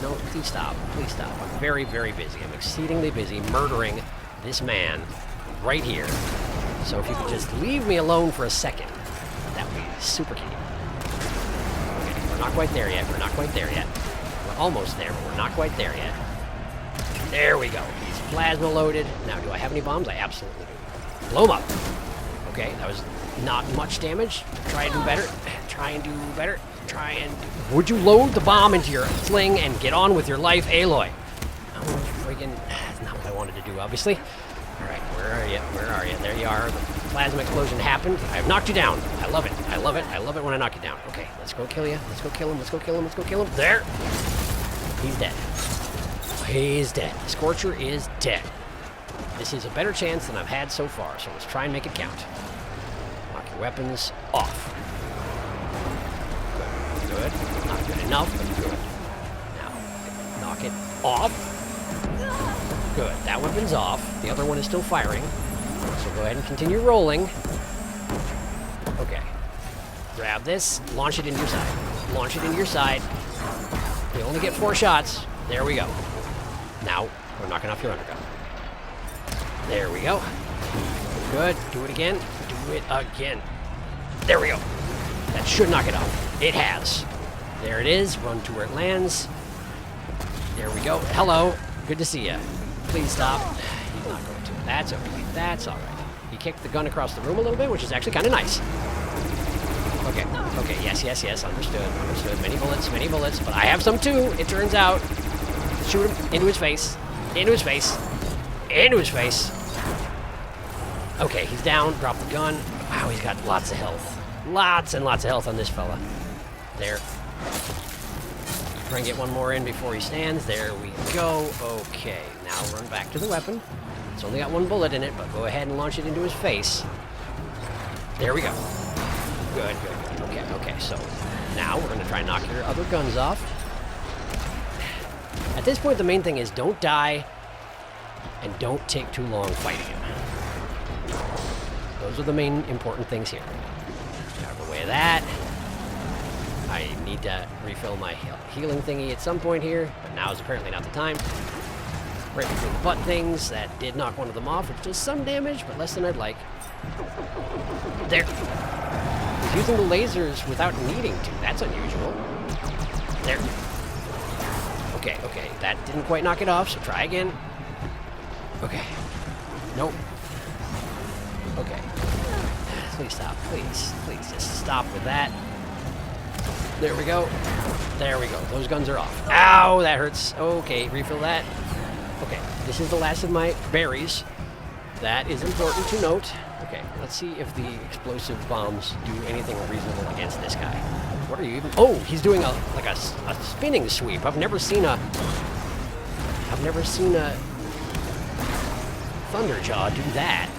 No, please stop. Please stop. I'm very, very busy. I'm exceedingly busy murdering this man right here. So if you could just leave me alone for a second, that would be super key. Okay, we're not quite there yet. We're not quite there yet. We're almost there, but we're not quite there yet. There we go. He's plasma loaded. Now, do I have any bombs? I absolutely do. Blow him up. Okay, that was not much damage. Try and do better. Try and do better. Try and... Would you load the bomb into your sling and get on with your life, Aloy? Oh, friggin'... That's not what I wanted to do, obviously. Alright, where are you? Where are you? There you are. The plasma explosion happened. I have knocked you down. I love it. I love it. I love it when I knock you down. Okay, let's go kill you. Let's go kill him. Let's go kill him. Let's go kill him. There! He's dead. He's dead. Scorcher is dead. This is a better chance than I've had so far, so let's try and make it count. Knock your weapons off. Good. Good. Not good enough, but good. Now, knock it off. Good. That weapon's off. The other one is still firing. So go ahead and continue rolling. Okay. Grab this. Launch it into your side. Launch it into your side. You only get 4 shots. There we go. Now, we're knocking off your undergun. There we go. Good. Do it again. Do it again. There we go. That should knock it off. It has. There it is. Run to where it lands. There we go. Hello. Good to see you. Please stop. He's not going to. That's okay. That's all right. He kicked the gun across the room a little bit, which is actually kind of nice. Okay. Okay. Yes, yes, yes. Understood. Understood. Many bullets, but I have some too, it turns out. Shoot him into his face. Into his face. Into his face. Okay, he's down. Drop the gun. Wow, he's got lots of health. Lots and lots of health on this fella. There. Try and get one more in before he stands. There we go. Okay, now run back to the weapon. It's only got 1 bullet in it, but go ahead and launch it into his face. There we go. Good, good, good. Okay, okay, so now we're going to try and knock your other guns off. At this point, the main thing is don't die and don't take too long fighting him. Those are the main important things here. Get out of the way of that. I need to refill my healing thingy at some point here, but now is apparently not the time. Right between the butt things, that did knock one of them off, which does some damage, but less than I'd like. There. He's using the lasers without needing to. That's unusual. There. Okay, okay, that didn't quite knock it off, so try again. Okay. Nope. Okay. Please stop, please. Please just stop with that. There we go. There we go. Those guns are off. Ow, that hurts. Okay, refill that. Okay, this is the last of my berries. That is important to note. Okay, let's see if the explosive bombs do anything reasonable against this guy. What are you even? Oh, he's doing a spinning sweep. I've never seen a Thunderjaw do that.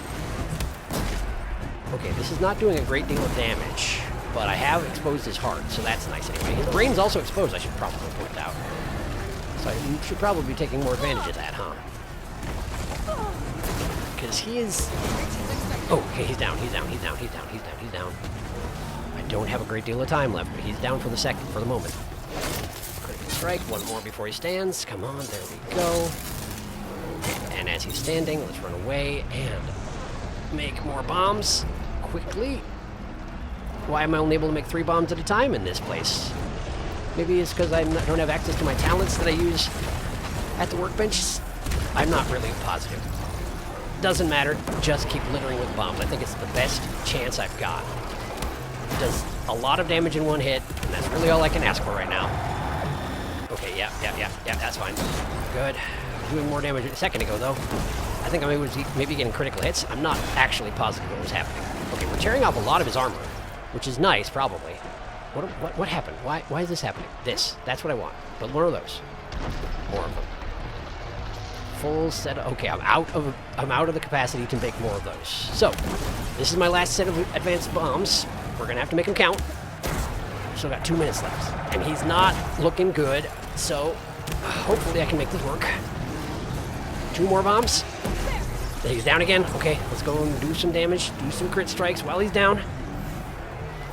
Okay, this is not doing a great deal of damage, but I have exposed his heart, so that's nice anyway. His brain's also exposed, I should probably point out. So I should probably be taking more advantage of that, huh? Because he is... Oh, okay, he's down. I don't have a great deal of time left, but he's down for the moment. Critical strike, one more before he stands. Come on, there we go. And as he's standing, let's run away and make more bombs quickly. Why am I only able to make 3 bombs at a time in this place? Maybe it's because I don't have access to my talents that I use at the workbench. I'm not really positive. Doesn't matter, just keep littering with bombs. I think it's the best chance I've got. It does a lot of damage in one hit, and that's really all I can ask for right now. Okay, yeah, that's fine. Good. Doing more damage a second ago, though. I think I was maybe getting critical hits. I'm not actually positive what was happening. Okay, we're tearing off a lot of his armor, which is nice, probably. What happened? Why is this happening? That's what I want. But more of those. More of them. Full set of... Okay, I'm out of the capacity to make more of those. So, this is my last set of advanced bombs. We're gonna have to make them count. Still got 2 minutes left. And he's not looking good, so hopefully I can make this work. 2 more bombs. He's down again. Okay, let's go and do some damage. Do some crit strikes while he's down.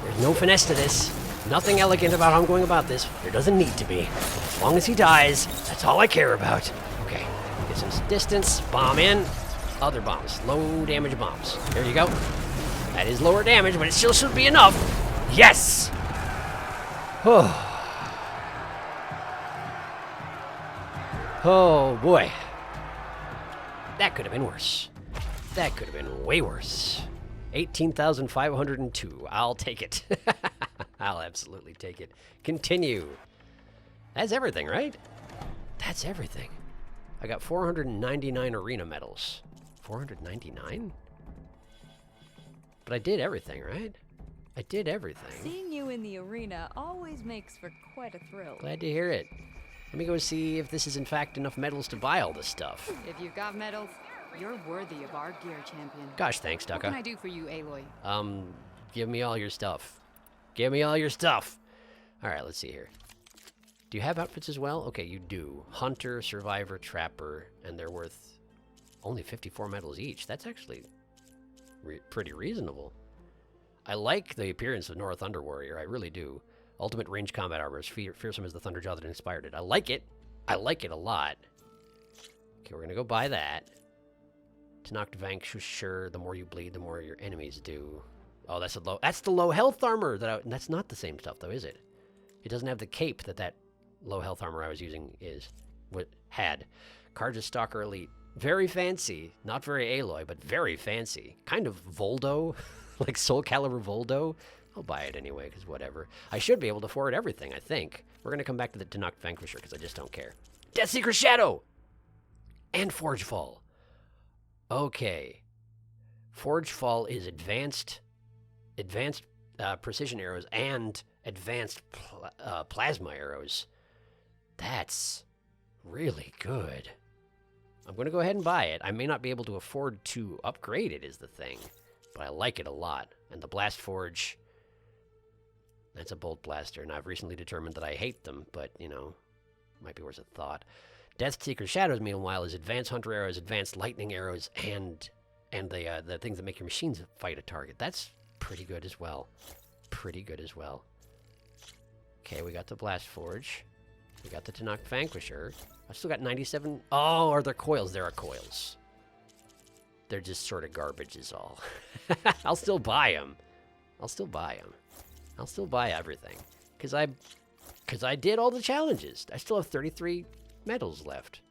There's no finesse to this. Nothing elegant about how I'm going about this. There doesn't need to be. As long as he dies, that's all I care about. Okay, get some distance. Bomb in. Other bombs. Low damage bombs. There you go. That is lower damage, but it still should be enough. Yes! Oh. Oh, boy. That could have been worse. That could have been way worse. 18,502. I'll take it. I'll absolutely take it. Continue. That's everything, right? That's everything. I got 499 arena medals. 499? But I did everything, right? I did everything. Seeing you in the arena always makes for quite a thrill. Glad to hear it. Let me go see if this is in fact enough medals to buy all this stuff. If you've got medals, you're worthy of our gear, champion. Gosh, thanks, Ducka. What can I do for you, Aloy? Give me all your stuff. Give me all your stuff. All right, let's see here. Do you have outfits as well? Okay, you do. Hunter, Survivor, Trapper, and they're worth only 54 medals each. That's actually pretty reasonable. I like the appearance of Nora Thunder Warrior. I really do. Ultimate range combat armor is fearsome as the Thunderjaw that inspired it. I like it. I like it a lot. Okay, we're gonna go buy that. Tenakth Vanquisher, the more you bleed, the more your enemies do. Oh, that's the low health armor. That's not the same stuff, though, is it? It doesn't have the cape that low health armor I was using had. Karja Stalker Elite. Very fancy. Not very Aloy, but very fancy. Kind of Voldo, like Soul Calibur Voldo. I'll buy it anyway, because whatever. I should be able to afford everything, I think. We're going to come back to the Tenakth Vanquisher, because I just don't care. Deathseeker Shadow! And Forgefall. Okay. Forgefall is advanced precision arrows and advanced plasma arrows. That's really good. I'm going to go ahead and buy it. I may not be able to afford to upgrade it is the thing, but I like it a lot. And the Blast Forge, that's a bolt blaster, and I've recently determined that I hate them, but, you know, might be worth a thought. Deathseeker Shadows, meanwhile, is advanced hunter arrows, advanced lightning arrows, and the things that make your machines fight a target. That's pretty good as well. Pretty good as well. Okay, we got the Blast Forge. We got the Tenakth Vanquisher. I've still got 97... Oh, are there coils? There are coils. They're just sort of garbage is all. I'll still buy them. I'll still buy them. I'll still buy everything. Because I did all the challenges. I still have 33 medals left.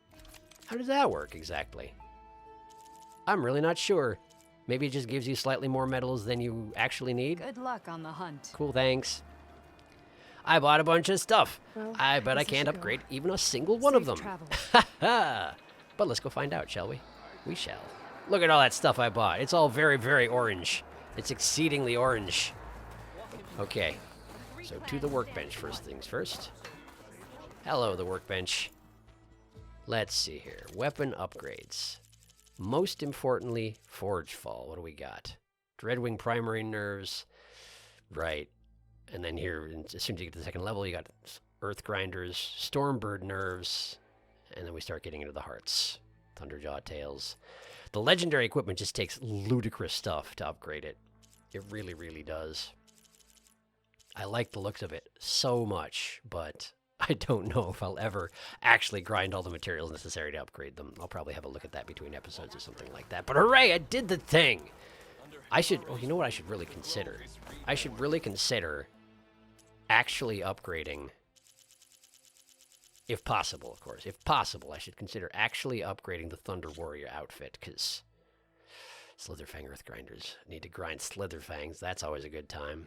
How does that work exactly? I'm really not sure. Maybe it just gives you slightly more medals than you actually need. Good luck on the hunt. Cool, thanks. I bought a bunch of stuff. Well, I bet I guess I can't should go. upgrade even a single one of Safe them. travels. Ha ha! But let's go find out, shall we? We shall. Look at all that stuff I bought. It's all very, very orange. It's exceedingly orange. Okay. So to the workbench first things first. Hello, the workbench. Let's see here. Weapon upgrades. Most importantly, Forge Fall. What do we got? Dreadwing primary nerves. Right. And then here, as soon as you get to the second level, you got Earth Grinders, Stormbird nerves, and then we start getting into the hearts. Thunderjaw tails. The legendary equipment just takes ludicrous stuff to upgrade it. It really, really does. I like the looks of it so much, but I don't know if I'll ever actually grind all the materials necessary to upgrade them. I'll probably have a look at that between episodes or something like that. But hooray, I did the thing! I should, oh, you know what I should really consider? I should really consider actually upgrading, if possible, of course. If possible, I should consider actually upgrading the Thunder Warrior outfit, because Slitherfang Earth Grinders. Need to grind Slitherfangs. That's always a good time.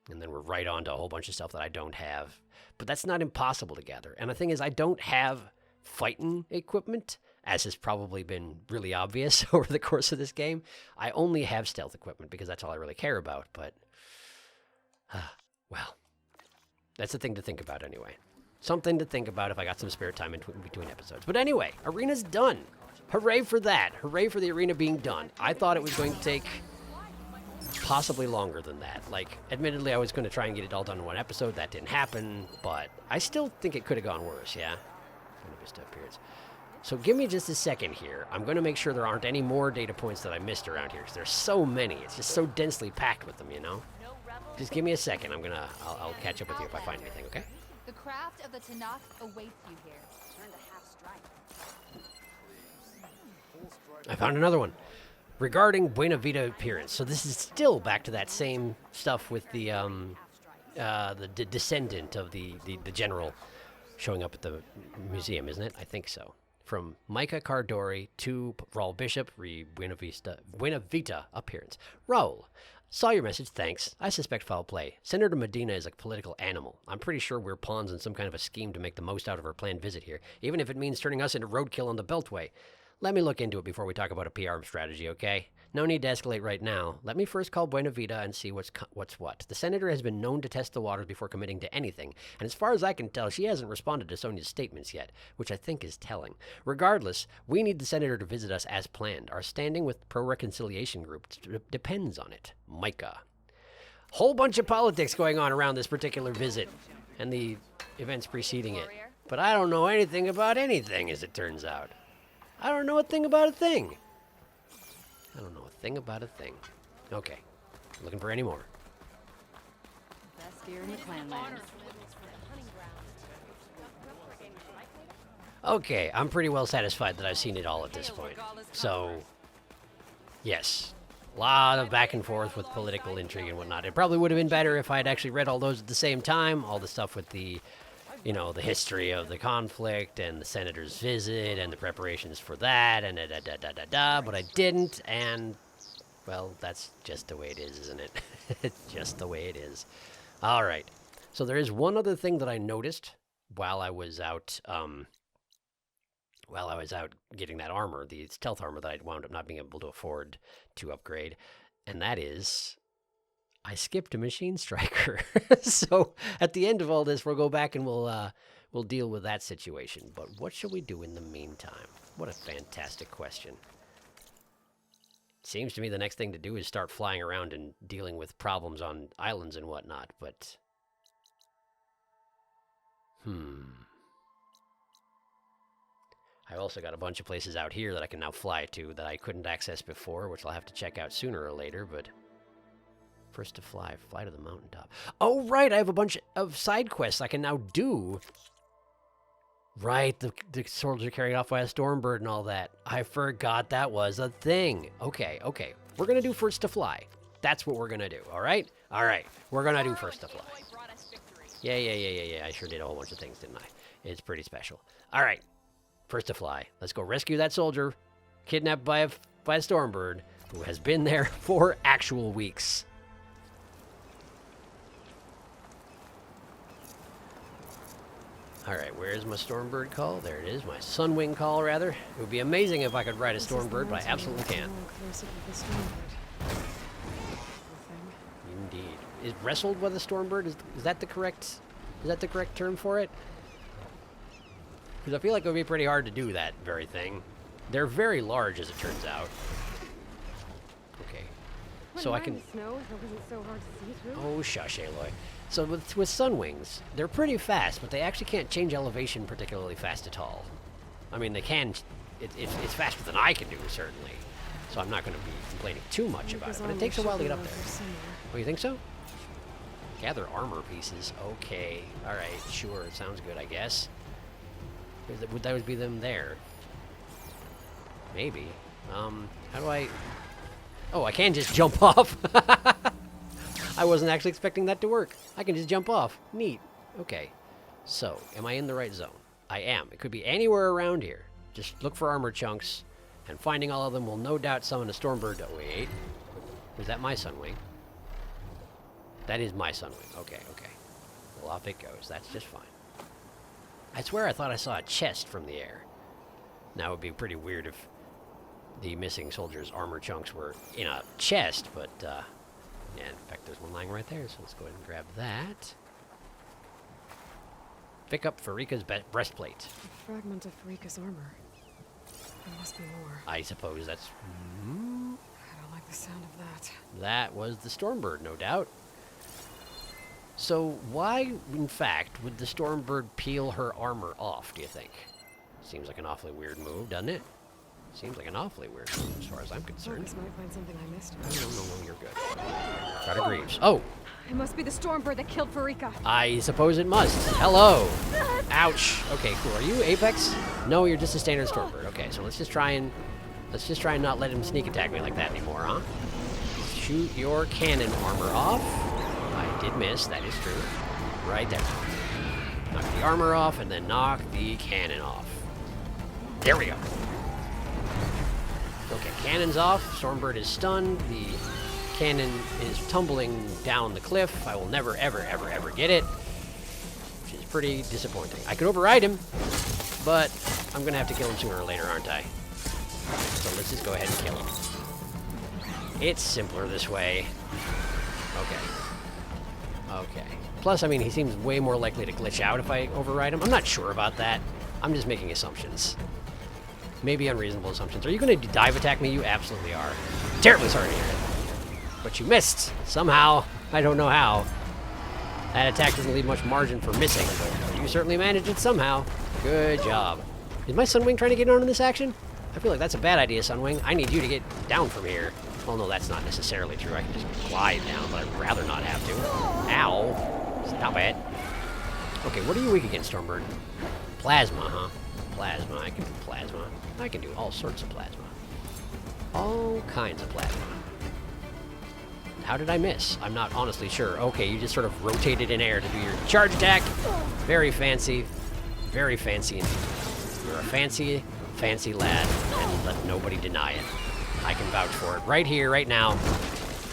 And then we're right on to a whole bunch of stuff that I don't have. But that's not impossible to gather. And the thing is, I don't have fighting equipment, as has probably been really obvious over the course of this game. I only have stealth equipment because that's all I really care about. But, well, that's a thing to think about anyway. Something to think about if I got some spare time in between episodes. But anyway, arena's done. Hooray for that. Hooray for the arena being done. I thought it was going to take possibly longer than that. Like, admittedly, I was going to try and get it all done in one episode. That didn't happen, but I still think it could have gone worse, yeah? So give me just a second here. I'm going to make sure there aren't any more data points that I missed around here, because there's so many. It's just so densely packed with them, you know? Just give me a second. I'll catch up with you if I find anything, okay? The craft of the Tenakth awaits you here. Turn to half strike. I found another one. Regarding Buena Vita appearance. So this is still back to that same stuff with the descendant of the general showing up at the museum, isn't it? I think so. From Micah Cardori to Raul Bishop, Buena Vita appearance. Raul, saw your message, thanks. I suspect foul play. Senator Medina is a political animal. I'm pretty sure we're pawns in some kind of a scheme to make the most out of her planned visit here, even if it means turning us into roadkill on the Beltway. Let me look into it before we talk about a PR strategy, okay? No need to escalate right now. Let me first call Buena Vita and see what's what. The senator has been known to test the waters before committing to anything, and as far as I can tell, she hasn't responded to Sonia's statements yet, which I think is telling. Regardless, we need the senator to visit us as planned. Our standing with the pro-reconciliation group depends on it. Micah. Whole bunch of politics going on around this particular visit and the events preceding it. But I don't know anything about anything, as it turns out. I don't know a thing about a thing. I don't know a thing about a thing. Okay. Looking for any more. Best gear in the clanland. Okay, I'm pretty well satisfied that I've seen it all at this point. So, yes. A lot of back and forth with political intrigue and whatnot. It probably would have been better if I had actually read all those at the same time. All the stuff with the, you know, the history of the conflict and the senator's visit and the preparations for that and but I didn't, and, well, that's just the way it is, isn't it? It's just the way it is. All right. So there is one other thing that I noticed while I was out, getting that armor, the stealth armor that I wound up not being able to afford to upgrade, and that is I skipped a machine striker. So at the end of all this, we'll go back and we'll deal with that situation. But what shall we do in the meantime? What a fantastic question. Seems to me the next thing to do is start flying around and dealing with problems on islands and whatnot, but I've also got a bunch of places out here that I can now fly to that I couldn't access before, which I'll have to check out sooner or later, but first to fly to the mountaintop. Oh, right, I have a bunch of side quests I can now do. Right, the soldiers are carried off by a stormbird and all that. I forgot that was a thing. Okay. We're going to do first to fly. That's what we're going to do, all right? All right, we're going to do first to fly. Yeah. I sure did a whole bunch of things, didn't I? It's pretty special. All right, first to fly. Let's go rescue that soldier kidnapped by a stormbird who has been there for actual weeks. Alright, where's my Stormbird call? There it is, my Sunwing call, rather. It would be amazing if I could ride a Stormbird, but I absolutely can't. Indeed. Is wrestled with a Stormbird? Is that the correct term for it? Because I feel like it would be pretty hard to do that very thing. They're very large, as it turns out. Okay. So I can... Oh, shush, Aloy. So with Sunwings, they're pretty fast, but they actually can't change elevation particularly fast at all. I mean, they can... It's faster than I can do, certainly. So I'm not going to be complaining too much about it, but it takes a while to get up there. Oh, you think so? Gather armor pieces. Okay. Alright, sure. Sounds good, I guess. Would those be them there? Maybe. How do I... Oh, I can just jump off! I wasn't actually expecting that to work. I can just jump off. Neat. Okay. So, am I in the right zone? I am. It could be anywhere around here. Just look for armor chunks, and finding all of them will no doubt summon a Stormbird. Oh, wait. Is that my Sunwing? That is my Sunwing. Okay, okay. Well, off it goes. That's just fine. I swear I thought I saw a chest from the air. Now, it would be pretty weird if the missing soldier's armor chunks were in a chest, but, yeah, in fact, there's one lying right there, so let's go ahead and grab that. Pick up Farika's breastplate. A fragment of Farika's armor. There must be more. I suppose that's... I don't like the sound of that. That was the Stormbird, no doubt. So why, in fact, would the Stormbird peel her armor off, do you think? Seems like an awfully weird move, doesn't it? Seems like an awfully weird move, as far as I'm concerned. This might find something I missed. No, you're good. Got a Greaves. Oh! It must be the Stormbird that killed Farika. I suppose it must. Hello! Ouch! Okay, cool. Are you Apex? No, you're just a standard Stormbird. Okay, so let's just try and not let him sneak attack me like that anymore, huh? Shoot your cannon armor off. I did miss, that is true. Right there. Knock the armor off, and then knock the cannon off. There we go. Okay, cannon's off. Stormbird is stunned. The cannon is tumbling down the cliff. I will never, ever, ever, ever get it. Which is pretty disappointing. I could override him, but I'm going to have to kill him sooner or later, aren't I? So let's just go ahead and kill him. It's simpler this way. Okay. Okay. Plus, I mean, he seems way more likely to glitch out if I override him. I'm not sure about that. I'm just making assumptions. Maybe unreasonable assumptions. Are you going to dive attack me? You absolutely are. Terribly sorry to hear it. But you missed. Somehow. I don't know how. That attack doesn't leave much margin for missing, but you certainly managed it somehow. Good job. Is my Sunwing trying to get on in this action? I feel like that's a bad idea, Sunwing. I need you to get down from here. Well, no, that's not necessarily true. I can just glide down, but I'd rather not have to. Ow. Stop it. Okay, what are you weak against, Stormbird? Plasma, huh? Plasma. I can do plasma. I can do all sorts of plasma. All kinds of plasma. How did I miss? I'm not honestly sure. Okay, you just sort of rotated in air to do your charge attack. Very fancy. Very fancy indeed. You're a fancy, fancy lad, and let nobody deny it. I can vouch for it right here, right now.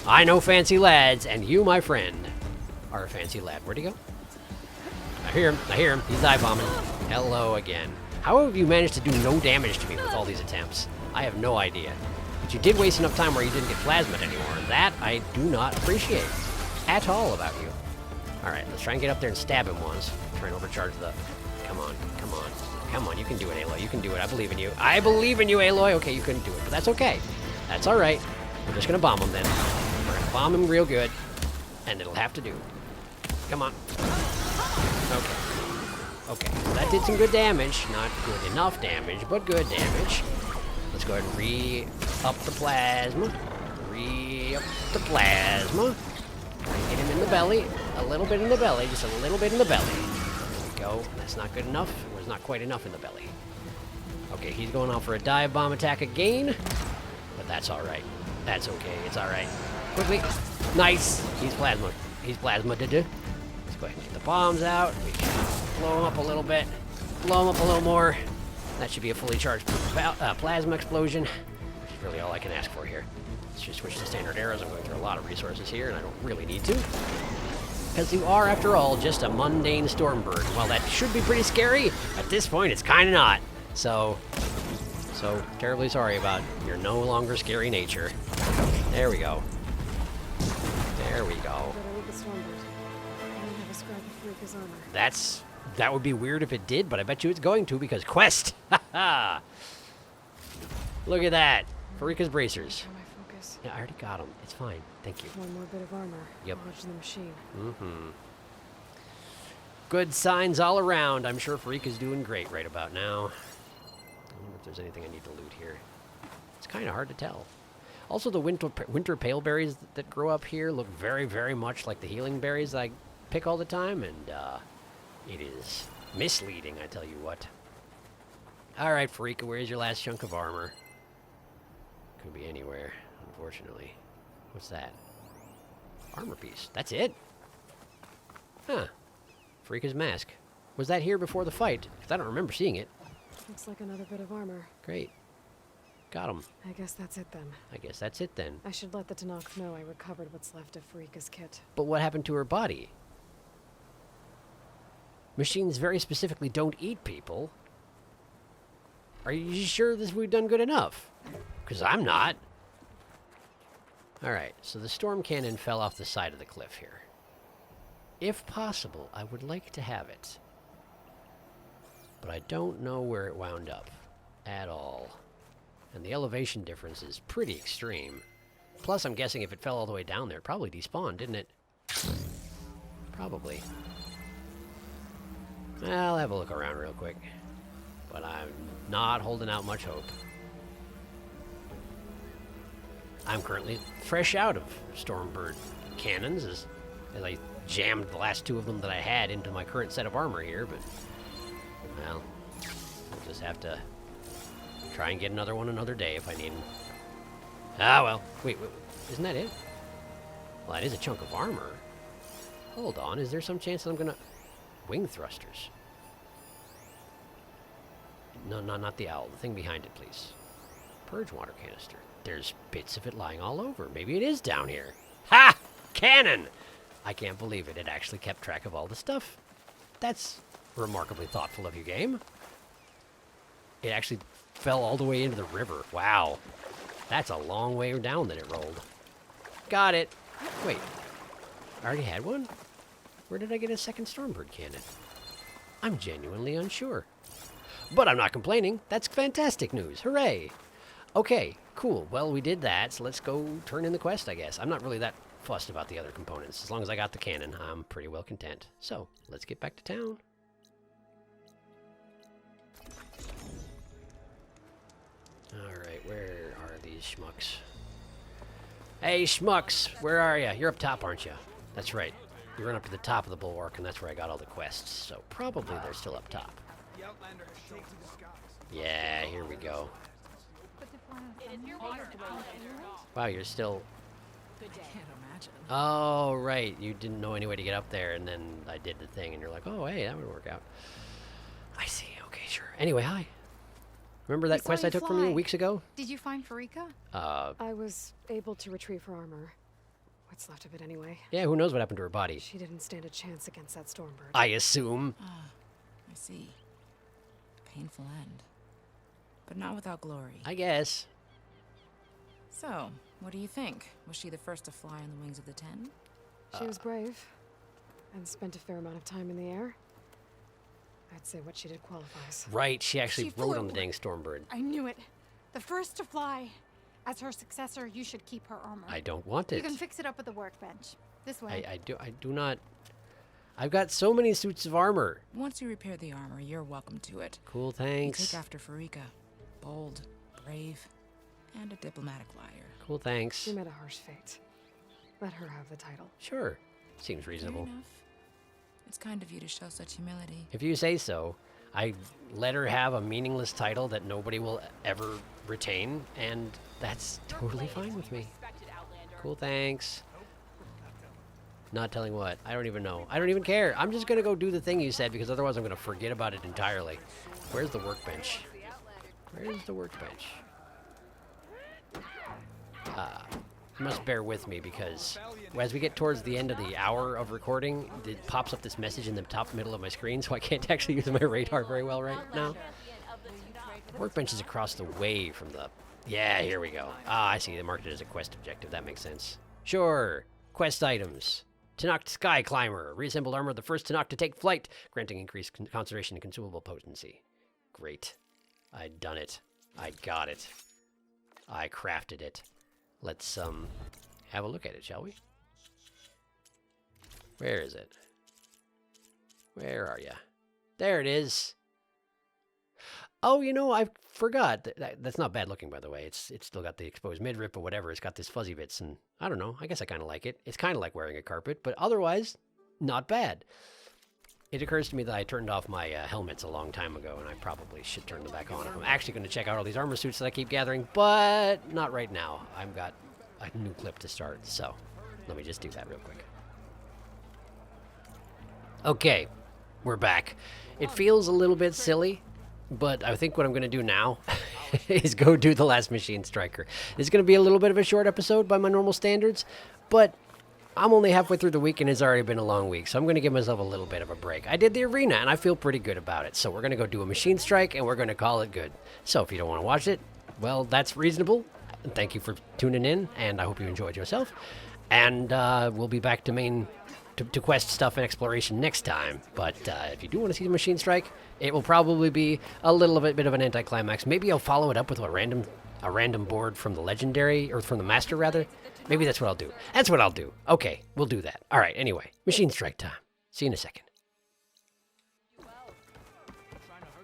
I know fancy lads, and you, my friend, are a fancy lad. Where'd he go? I hear him. I hear him. He's dive bombing. Hello again. How have you managed to do no damage to me with all these attempts? I have no idea. But you did waste enough time where you didn't get plasmid anymore. That I do not appreciate at all about you. Alright, let's try and get up there and stab him once. Try and overcharge the... Come on, come on. Come on, you can do it, Aloy. You can do it. I believe in you. I believe in you, Aloy. Okay, you couldn't do it, but that's okay. That's alright. We're just gonna bomb him then. We're gonna bomb him real good. And it'll have to do. Come on. Okay. Okay, so that did some good damage. Not good enough damage, but good damage. Let's go ahead and re-up the plasma. Re-up the plasma. Hit him in the belly. A little bit in the belly. Just a little bit in the belly. There we go. That's not good enough. It was not quite enough in the belly. Okay, he's going off for a dive bomb attack again. But that's alright. That's okay. It's alright. Quickly. Nice. He's plasma. He's plasma. Let's go ahead and get the bombs out. We can blow him up a little bit. Blow him up a little more. That should be a fully charged plasma explosion, which is really all I can ask for here. Let's just switch to standard arrows. I'm going through a lot of resources here, and I don't really need to. Because you are, after all, just a mundane Stormbird. While that should be pretty scary, at this point it's kind of not. So terribly sorry about your no longer scary nature. There we go. There we go. That would be weird if it did, but I bet you it's going to because quest. Haha. Look at that. Farika's bracers. Yeah, I already got them. It's fine. Thank you. One more bit of armor. Yep. Lodge in the machine. Mm-hmm. Good signs all around. I'm sure Farika's doing great right about now. I wonder if there's anything I need to loot here. It's kind of hard to tell. Also, the winter pale berries that grow up here look very, very much like the healing berries I pick all the time, and it is misleading, I tell you what. All right, Farika, where's your last chunk of armor? Could be anywhere, unfortunately. What's that? Armor piece. That's it? Huh. Farika's mask. Was that here before the fight? Because I don't remember seeing it. Looks like another bit of armor. Great. Got him. I guess that's it then. I guess that's it then. I should let the Tenakth know I recovered what's left of Farika's kit. But what happened to her body? Machines very specifically don't eat people. Are you sure this we've done good enough? Because I'm not. Alright, so the storm cannon fell off the side of the cliff here. If possible, I would like to have it. But I don't know where it wound up. At all. And the elevation difference is pretty extreme. Plus, I'm guessing if it fell all the way down there, it probably despawned, didn't it? Probably. I'll have a look around real quick. But I'm not holding out much hope. I'm currently fresh out of Stormbird cannons as I jammed the last two of them that I had into my current set of armor here, but, well, I'll just have to try and get another one another day if I need them. Ah, well, wait, isn't that it? Well, that is a chunk of armor. Hold on, is there some chance that I'm gonna... Wing thrusters. No, not the owl. The thing behind it, please. Purge water canister. There's bits of it lying all over. Maybe it is down here. Ha! Cannon! I can't believe it. It actually kept track of all the stuff. That's remarkably thoughtful of you, game. It actually fell all the way into the river. Wow. That's a long way down that it rolled. Got it. Wait. I already had one? Where did I get a second Stormbird cannon? I'm genuinely unsure. But I'm not complaining. That's fantastic news. Hooray. Okay, cool. Well, we did that, so let's go turn in the quest, I guess. I'm not really that fussed about the other components. As long as I got the cannon, I'm pretty well content. So, let's get back to town. Alright, where are these schmucks? Hey, schmucks! Where are you? You're up top, aren't you? That's right. You run up to the top of the bulwark, and that's where I got all the quests. So, probably they're still up top. Yeah, here we go. Wow, you're still... I can't imagine. Oh, right. You didn't know any way to get up there, and then I did the thing, and you're like, oh, hey, that would work out. I see. Okay, sure. Anyway, hi. Remember that quest I took from you weeks ago? Did you find Farika? I was able to retrieve her armor. What's left of it anyway. Yeah, who knows what happened to her body? She didn't stand a chance against that Stormbird. I assume. I see. Painful end. But not without glory. I guess. So, what do you think? Was she the first to fly on the wings of the Ten? She was brave, and spent a fair amount of time in the air. I'd say what she did qualifies. Right, she actually She rode flew. on the dang Stormbird. I knew it. The first to fly. As her successor, you should keep her armor. I don't want You it. can fix it up at the workbench. This way. I do not... I've got so many suits of armor. Once you repair the armor, you're welcome to it. Cool, You thanks. take after Farika. Bold, brave, and a diplomatic liar. Cool, thanks. She met a harsh fate. Let her have the title. Sure. Seems Fair reasonable. enough. It's kind of you to show such humility. If you say so. I let her have a meaningless title that nobody will ever retain, and that's totally fine with me. Cool, thanks. Not telling what. I don't even know. I don't even care. I'm just gonna go do the thing you said, because otherwise I'm gonna forget about it entirely. Where's the workbench? Where's the workbench? must bear with me because as we get towards the end of the hour of recording, it pops up this message in the top middle of my screen, so I can't actually use my radar very well right now. Workbench is across the way from the... Yeah, here we go. Ah, I see. They marked it as a quest objective. That makes sense. Sure. Quest items. Tenakth Sky Climber. Reassembled armor of the first Tenakth to take flight, granting increased concentration and consumable potency. Great. I'd done it. I got it. I crafted it. Let's, have a look at it, shall we? Where is it? Where are ya? There it is. Oh, you know, I forgot. That's not bad looking, by the way. It's still got the exposed midrib or whatever. It's got this fuzzy bits, and I don't know. I guess I kind of like it. It's kind of like wearing a carpet, but otherwise, not bad. It occurs to me that I turned off my helmets a long time ago, and I probably should turn them back on. I'm actually going to check out all these armor suits that I keep gathering, but not right now. I've got a new clip to start, so let me just do that real quick. Okay, we're back. It feels a little bit silly, but I think what I'm going to do now is go do the last Machine Striker. It's going to be a little bit of a short episode by my normal standards, but I'm only halfway through the week and it's already been a long week, so I'm going to give myself a little bit of a break. I did the arena and I feel pretty good about it, so we're going to go do a Machine Strike and we're going to call it good. So if you don't want to watch it, well, that's reasonable. Thank you for tuning in, and I hope you enjoyed yourself. And we'll be back to quest stuff and exploration next time. But if you do want to see the Machine Strike, it will probably be a little bit of an anticlimax. Maybe I'll follow it up with a random board from the Legendary, or from the Master, rather. Maybe that's what I'll do. That's what I'll do. Okay, we'll do that. All right, anyway, Machine Strike time. See you in a second.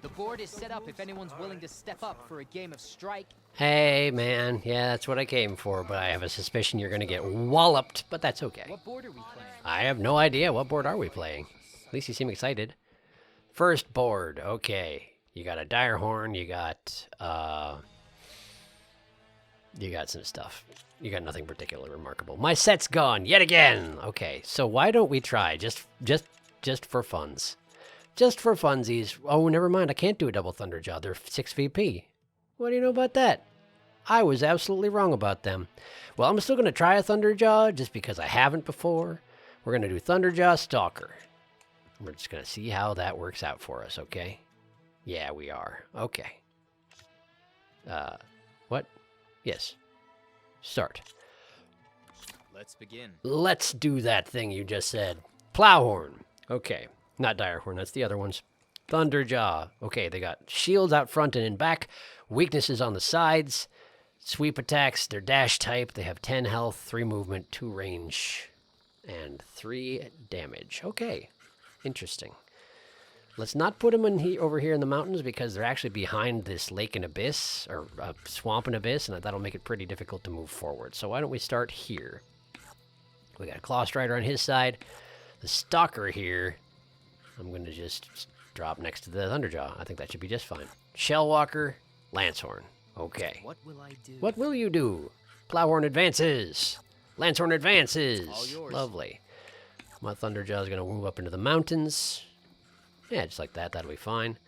The board is set up if anyone's willing to step up for a game of strike. Hey, man. Yeah, that's what I came for, but I have a suspicion you're going to get walloped, but that's okay. What board are we playing? I have no idea. What board are we playing? At least you seem excited. First board. Okay. You got a dire horn. You got some stuff. You got nothing particularly remarkable. My set's gone yet again. Okay, so why don't we try just for funs? Just for funsies. Oh, never mind. I can't do a double Thunderjaw. They're 6 VP. What do you know about that? I was absolutely wrong about them. Well, I'm still going to try a Thunderjaw just because I haven't before. We're going to do Thunderjaw Stalker. We're just going to see how that works out for us, okay? Yeah, we are. Okay. What? Yes. Start. Let's begin. Let's do that thing you just said. Plowhorn. Okay. Not Direhorn, that's the other ones. Thunderjaw. Okay, they got shields out front and in back. Weaknesses on the sides. Sweep attacks. They're dash type. They have 10 health, 3 movement, 2 range, and 3 damage. Okay. Interesting. Let's not put them over here in the mountains because they're actually behind this lake and abyss, or swamp and abyss, and that'll make it pretty difficult to move forward. So why don't we start here? We got a Claw Strider on his side. The Stalker here, I'm going to just drop next to the Thunderjaw. I think that should be just fine. Shellwalker, Lancehorn. Okay. What will I do? What will you do? Plowhorn advances. Lancehorn advances. All yours. Lovely. My Thunderjaw is going to move up into the mountains. Yeah, just like that. That'll be fine.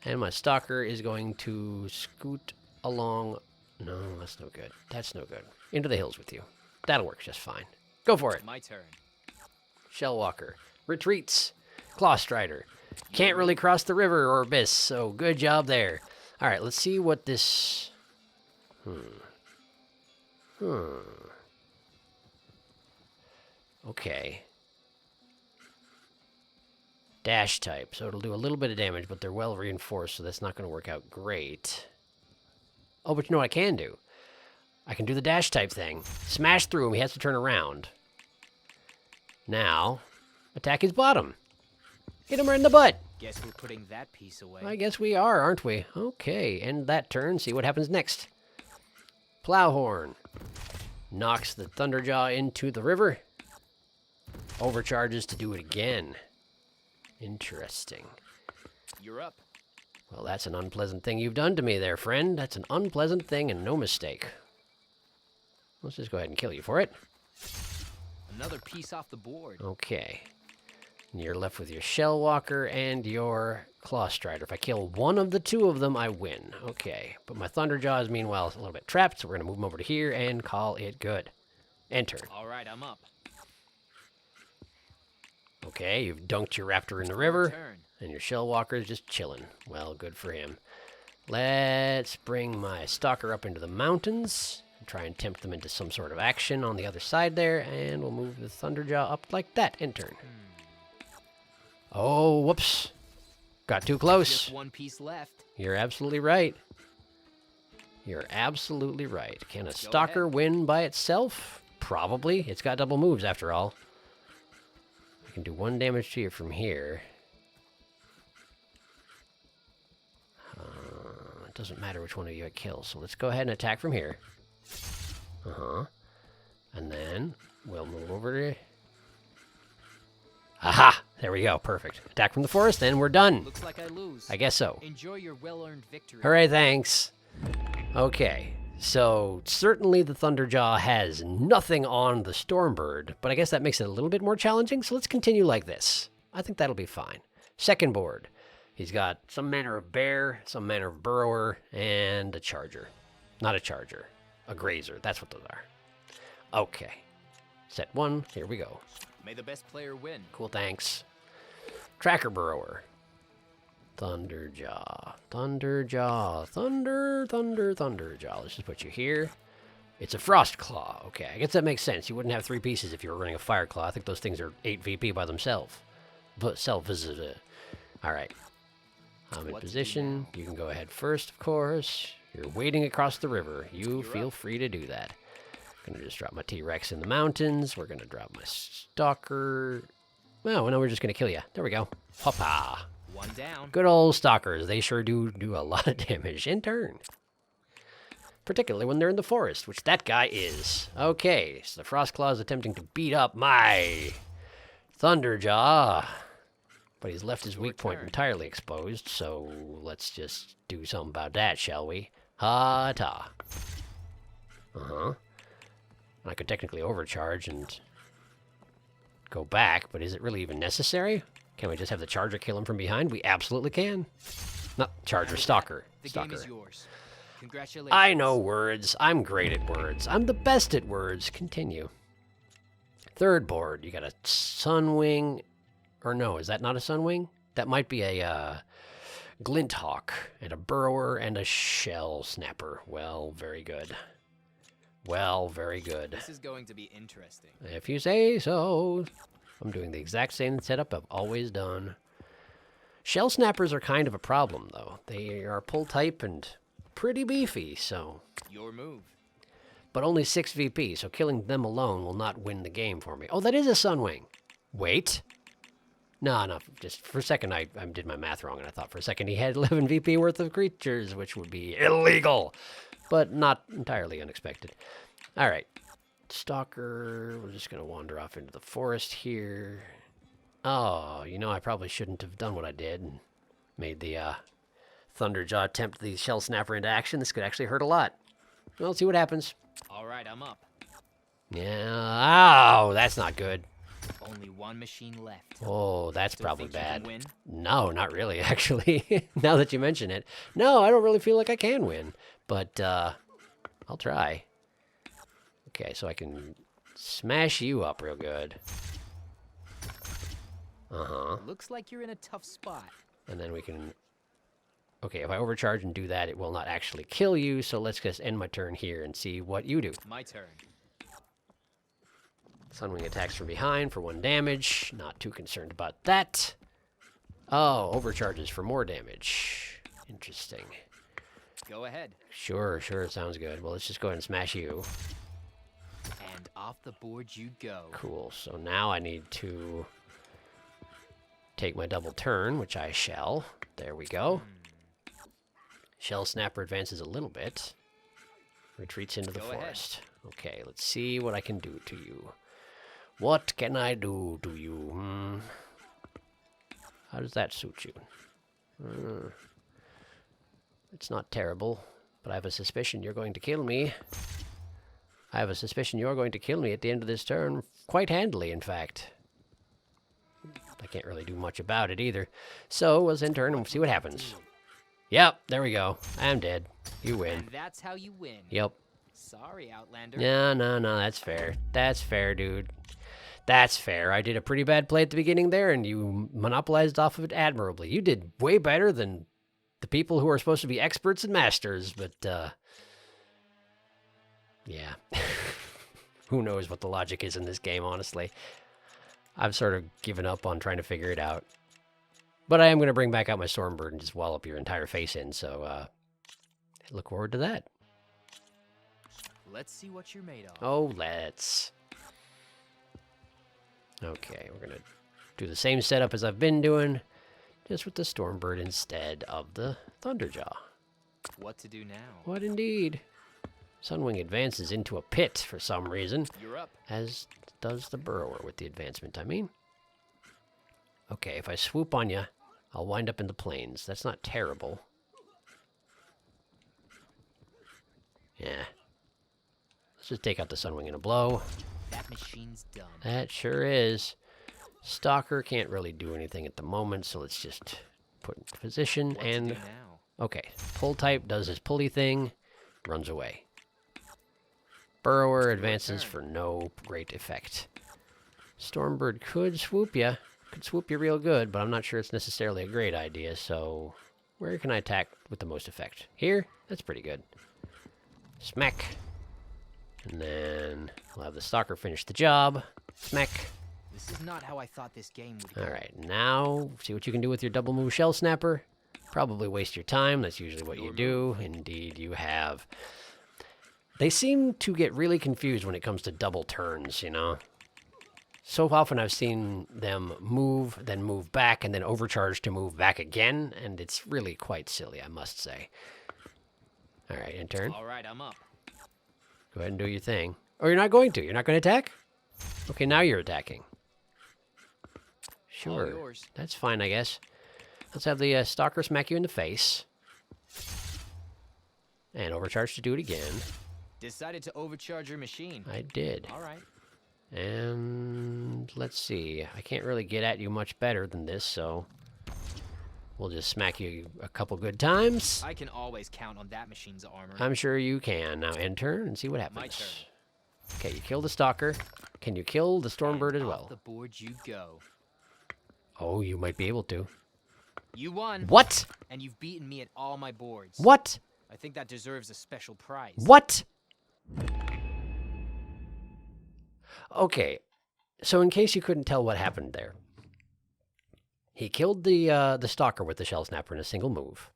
And my Stalker is going to scoot along. No, that's no good. That's no good. Into the hills with you. That'll work just fine. Go for it. My turn. Shellwalker. Retreats. Claw Strider. Can't really cross the river or abyss, so good job there. All right, let's see what this... Okay. Dash type, so it'll do a little bit of damage, but they're well reinforced, so that's not going to work out great. Oh, but you know what I can do? I can do the dash type thing. Smash through him, he has to turn around. Now, attack his bottom. Hit him right in the butt. Guess we're putting that piece away. I guess we are, aren't we? Okay, end that turn, see what happens next. Plowhorn. Knocks the Thunderjaw into the river. Overcharges to do it again. Interesting. You're up. Well, that's an unpleasant thing you've done to me there, friend. That's an unpleasant thing and no mistake. Let's just go ahead and kill you for it. Another piece off the board. Okay. And you're left with your Shellwalker and your Claw Strider. If I kill one of the two of them, I win. Okay. But my Thunderjaw is meanwhile a little bit trapped, so we're going to move him over to here and call it good. Enter. All right, I'm up. Okay, you've dunked your raptor in the river, Turn. and your shell walker is just chilling. Well, good for him. Let's bring my stalker up into the mountains and try and tempt them into some sort of action on the other side there, and we'll move the Thunderjaw up like that. End turn. Oh, whoops. Got too close. Just one piece left. You're absolutely right. You're absolutely right. Can a stalker win by itself? Probably. It's got double moves after all. I can do 1 damage to you from here. It doesn't matter which one of you it kills, so let's go ahead and attack from here. And then we'll move over to... Aha! There we go. Perfect. Attack from the forest, and we're done. Looks like I lose. I guess so. Enjoy your well-earned victory. Hooray, thanks. Okay, so certainly the Thunderjaw has nothing on the Stormbird, but I guess that makes it a little bit more challenging, so let's continue like this. I think that'll be fine. Second board. He's got some manner of bear, some manner of burrower, and a charger. Not a charger, a grazer. That's what those are. Okay. Set 1, here we go. May the best player win. Cool, thanks. Tracker burrower. Thunderjaw. Thunderjaw. Thunderjaw. Let's just put you here. It's a Frost Claw. Okay, I guess that makes sense. You wouldn't have 3 pieces if you were running a Fire Claw. I think those things are 8 VP by themselves. But all right. I'm in position. You can go ahead first, of course. You're wading across the river. You feel free to do that. I'm going to just drop my T-Rex in the mountains. We're going to drop my Stalker. Well, no, we're just going to kill you. There we go. Hoppa. 1 down. Good old Stalkers. They sure do a lot of damage in turn. Particularly when they're in the forest, which that guy is. Okay, so the Frostclaw is attempting to beat up my Thunderjaw. But he's left his weak point entirely exposed, so let's just do something about that, shall we? Ha-ta. I could technically overcharge and go back, but is it really even necessary? Can we just have the Charger kill him from behind? We absolutely can. Not Charger, Stalker. The Stalker. game is yours. Congratulations. I know words. I'm great at words. I'm the best at words. Continue. Third board, you got a Sunwing. Or no, is that not a Sunwing? That might be a Glint Hawk and a Burrower and a Shell Snapper. Well, very good. Well, very good. This is going to be interesting. If you say so. I'm doing the exact same setup I've always done. Shell Snappers are kind of a problem, though. They are pull type and pretty beefy, so... Your move. But only 6 VP, so killing them alone will not win the game for me. Oh, that is a Sunwing. Wait. No, just for a second I did my math wrong, and I thought for a second he had 11 VP worth of creatures, which would be illegal, but not entirely unexpected. All right, Stalker, we're just going to wander off into the forest here. Oh, you know, I probably shouldn't have done what I did and made the Thunderjaw attempt the Shell Snapper into action. This could actually hurt a lot. Well, let's see what happens. All right, I'm up. Yeah, oh, that's not good. Only 1 machine left. Oh, that's Still probably think you can bad. win? No, not really, actually. Now that you mention it. No, I don't really feel like I can win. But, I'll try. Okay, so I can smash you up real good. Looks like you're in a tough spot. And then we can... Okay, if I overcharge and do that, it will not actually kill you. So let's just end my turn here and see what you do. My turn. Sunwing attacks from behind for 1 damage. Not too concerned about that. Oh, overcharges for more damage. Interesting. Go ahead. Sure, sounds good. Well, let's just go ahead and smash you. And off the board you go. Cool, so now I need to take my double turn, which I shall. There we go. Shell Snapper advances a little bit. Retreats into the forest. Okay, let's see what I can do to you. What can I do to you? How does that suit you? It's not terrible, but I have a suspicion you're going to kill me. I have a suspicion you're going to kill me at the end of this turn, quite handily, in fact. I can't really do much about it either. So, let's end turn and see what happens. Yep, there we go. I'm dead. You win. And that's how you win. Yep. Sorry, Outlander. No, that's fair. That's fair, dude. That's fair. I did a pretty bad play at the beginning there, and you monopolized off of it admirably. You did way better than the people who are supposed to be experts and masters, but, yeah. Who knows what the logic is in this game, honestly. I've sort of given up on trying to figure it out. But I am going to bring back out my Stormbird and just wallop your entire face in, so, look forward to that. Let's see what you're made of. Oh, let's. Okay, we're going to do the same setup as I've been doing, just with the Stormbird instead of the Thunderjaw. What to do now? What indeed? Sunwing advances into a pit for some reason, You're up. as does the Burrower with the advancement, I mean. Okay, if I swoop on you, I'll wind up in the plains. That's not terrible. Yeah. Let's just take out the Sunwing in a blow. That machine's done. That sure is. Stalker can't really do anything at the moment, so let's just put into position What to and... do now? Okay, pull type does his pulley thing, runs away. Burrower advances for no great effect. Stormbird could swoop you real good, but I'm not sure it's necessarily a great idea, so where can I attack with the most effect? Here? That's pretty good. Smack. And then I'll have the Stalker finish the job. Smack. This is not how I thought this game would go. Alright, now see what you can do with your double move Shell Snapper. Probably waste your time. That's usually what you do. Indeed, you have. They seem to get really confused when it comes to double turns, you know? So often I've seen them move, then move back, and then overcharge to move back again, and it's really quite silly, I must say. Alright, in turn. All right, I'm up. Go ahead and do your thing. Oh, you're not going to? You're not going to attack? Okay, now you're attacking. All Sure. yours. That's fine, I guess. Let's have the Stalker smack you in the face. And overcharge to do it again. Decided to overcharge your machine. I did. All right. And let's see. I can't really get at you much better than this, so we'll just smack you a couple good times. I can always count on that machine's armor. I'm sure you can. Now enter and see what happens. My turn. Okay, you kill the Stalker. Can you kill the Stormbird as Off well? the board you go. Oh, you might be able to. You won. What? And you've beaten me at all my boards. What? I think that deserves a special prize. What? Okay, so in case you couldn't tell what happened there, he killed the Stalker with the Shell Snapper in a single move.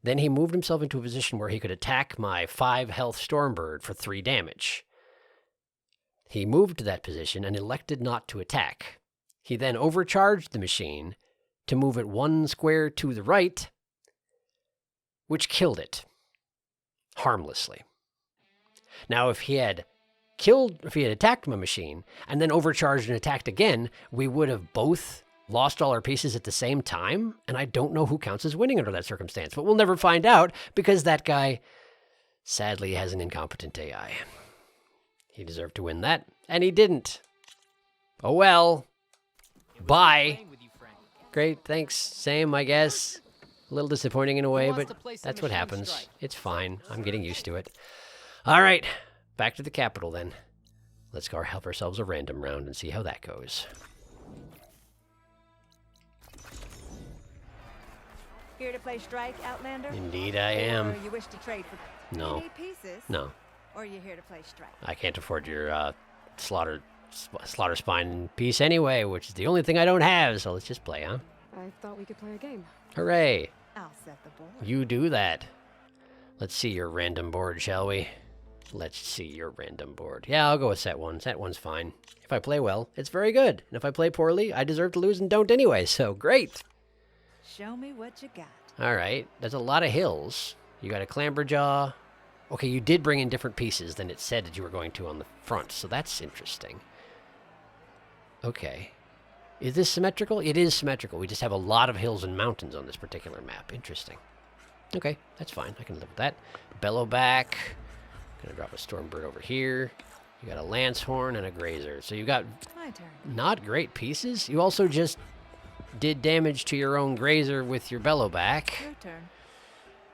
Then he moved himself into a position where he could attack my 5 health Stormbird for 3 damage. He moved to that position and elected not to attack. He then overcharged the machine to move it 1 square to the right, which killed it harmlessly. Now, if he had attacked my machine and then overcharged and attacked again, we would have both lost all our pieces at the same time, and I don't know who counts as winning under that circumstance, but we'll never find out because that guy sadly has an incompetent AI. He deserved to win that, and he didn't. Oh well. Bye. Playing with you, Frank. Great, thanks. Same, I guess. A little disappointing in a way, wants but to play some that's what machine happens. strike? It's fine. I'm getting used to it. All right, back to the capital then. Let's go help ourselves a random round and see how that goes. Here to play strike, Outlander? Indeed I am. Or you wish to trade for No. any pieces? No, Or you here to play strike? I can't afford your slaughter spine piece anyway, which is the only thing I don't have, so let's just play, huh? I thought we could play a game. Hooray! I'll set the board. You do that. Let's see your random board, shall we? Let's see your random board. Yeah, I'll go with set 1. Set 1's fine. If I play well, it's very good. And if I play poorly, I deserve to lose and don't anyway, so great! Show me what you got. Alright, there's a lot of hills. You got a Clamberjaw. Okay, you did bring in different pieces than it said that you were going to on the front, so that's interesting. Okay. Is this symmetrical? It is symmetrical. We just have a lot of hills and mountains on this particular map. Interesting. Okay, that's fine. I can live with that. Bellowback. Gonna drop a Stormbird over here. You got a Lancehorn and a Grazer. So you got My turn. not great pieces. You also just did damage to your own Grazer with your Bellowback, Your turn.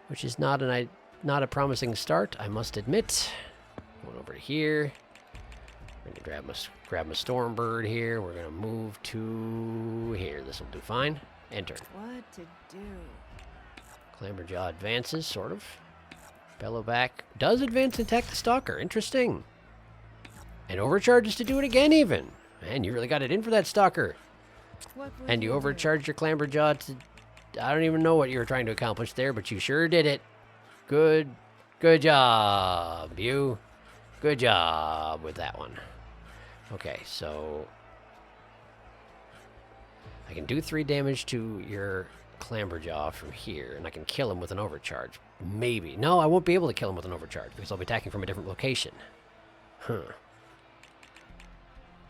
which is not a promising start, I must admit. over to here. We're going to grab my Stormbird here. We're going to move to here. This will do fine. Enter. What to do? Clamberjaw advances, sort of. Bellowback does advance and attack the Stalker. Interesting. And overcharges to do it again, even. Man, you really got it in for that Stalker. What will And you do? overcharged your Clamberjaw to... I don't even know what you were trying to accomplish there, but you sure did it. Good job, you. Good job with that one. Okay, so... I can do 3 damage to your Clamberjaw from here, and I can kill him with an overcharge. Maybe. No, I won't be able to kill him with an overcharge, because I'll be attacking from a different location. Huh.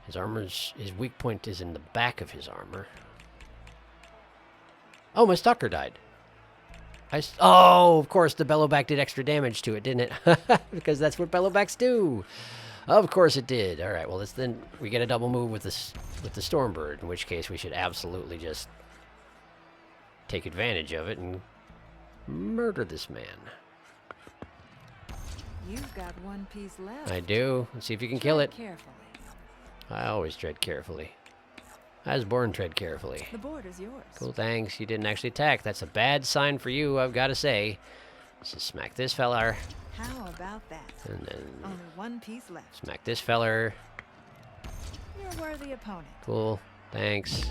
His weak point is in the back of his armor. Oh, my Stalker died. Oh, of course, the Bellowback did extra damage to it, didn't it? Because that's what Bellowbacks do. Of course it did. All right, well, then we get a double move with the Stormbird, in which case we should absolutely just take advantage of it and murder this man. You've got one piece left. I do. Let's see if you can kill it. Carefully. I always tread carefully. I was born tread carefully. The board is yours. Cool, thanks. You didn't actually attack. That's a bad sign for you, I've got to say. Let's just smack this feller. How about that? And then Only one piece left. smack this feller. You're a worthy opponent. Cool, thanks.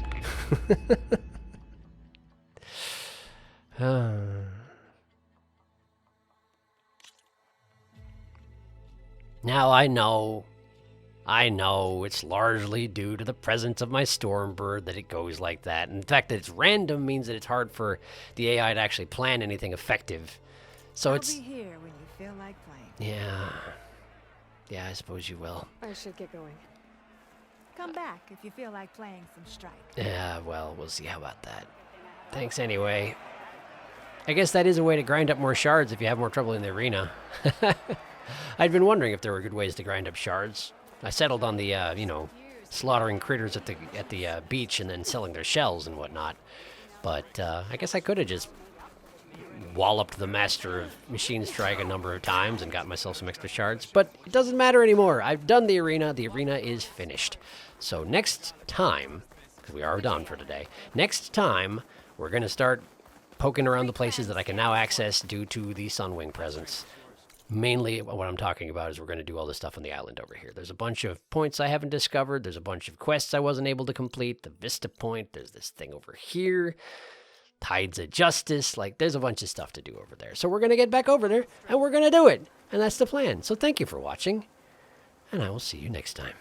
Now I know it's largely due to the presence of my Stormbird that it goes like that. And the fact that it's random means that it's hard for the AI to actually plan anything effective. So I'll it's... be here when you feel like playing. Yeah, I suppose you will. I should get going. Come back if you feel like playing some Strike. Yeah, well, we'll see how about that. Thanks anyway. I guess that is a way to grind up more shards if you have more trouble in the arena. I'd been wondering if there were good ways to grind up shards. I settled on the, slaughtering critters at the beach and then selling their shells and whatnot. But I guess I could have just walloped the master of Machine Strike a number of times and got myself some extra shards. But it doesn't matter anymore. I've done the arena. The arena is finished. So next time, because we are done for today, next time we're going to start poking around the places that I can now access due to the Sunwing presence. Mainly what I'm talking about is we're going to do all this stuff on the island over here. There's a bunch of points I haven't discovered. There's a bunch of quests I wasn't able to complete. The Vista Point. There's this thing over here. Tides of Justice. Like, there's a bunch of stuff to do over there. So we're going to get back over there, and we're going to do it. And that's the plan. So thank you for watching, and I will see you next time.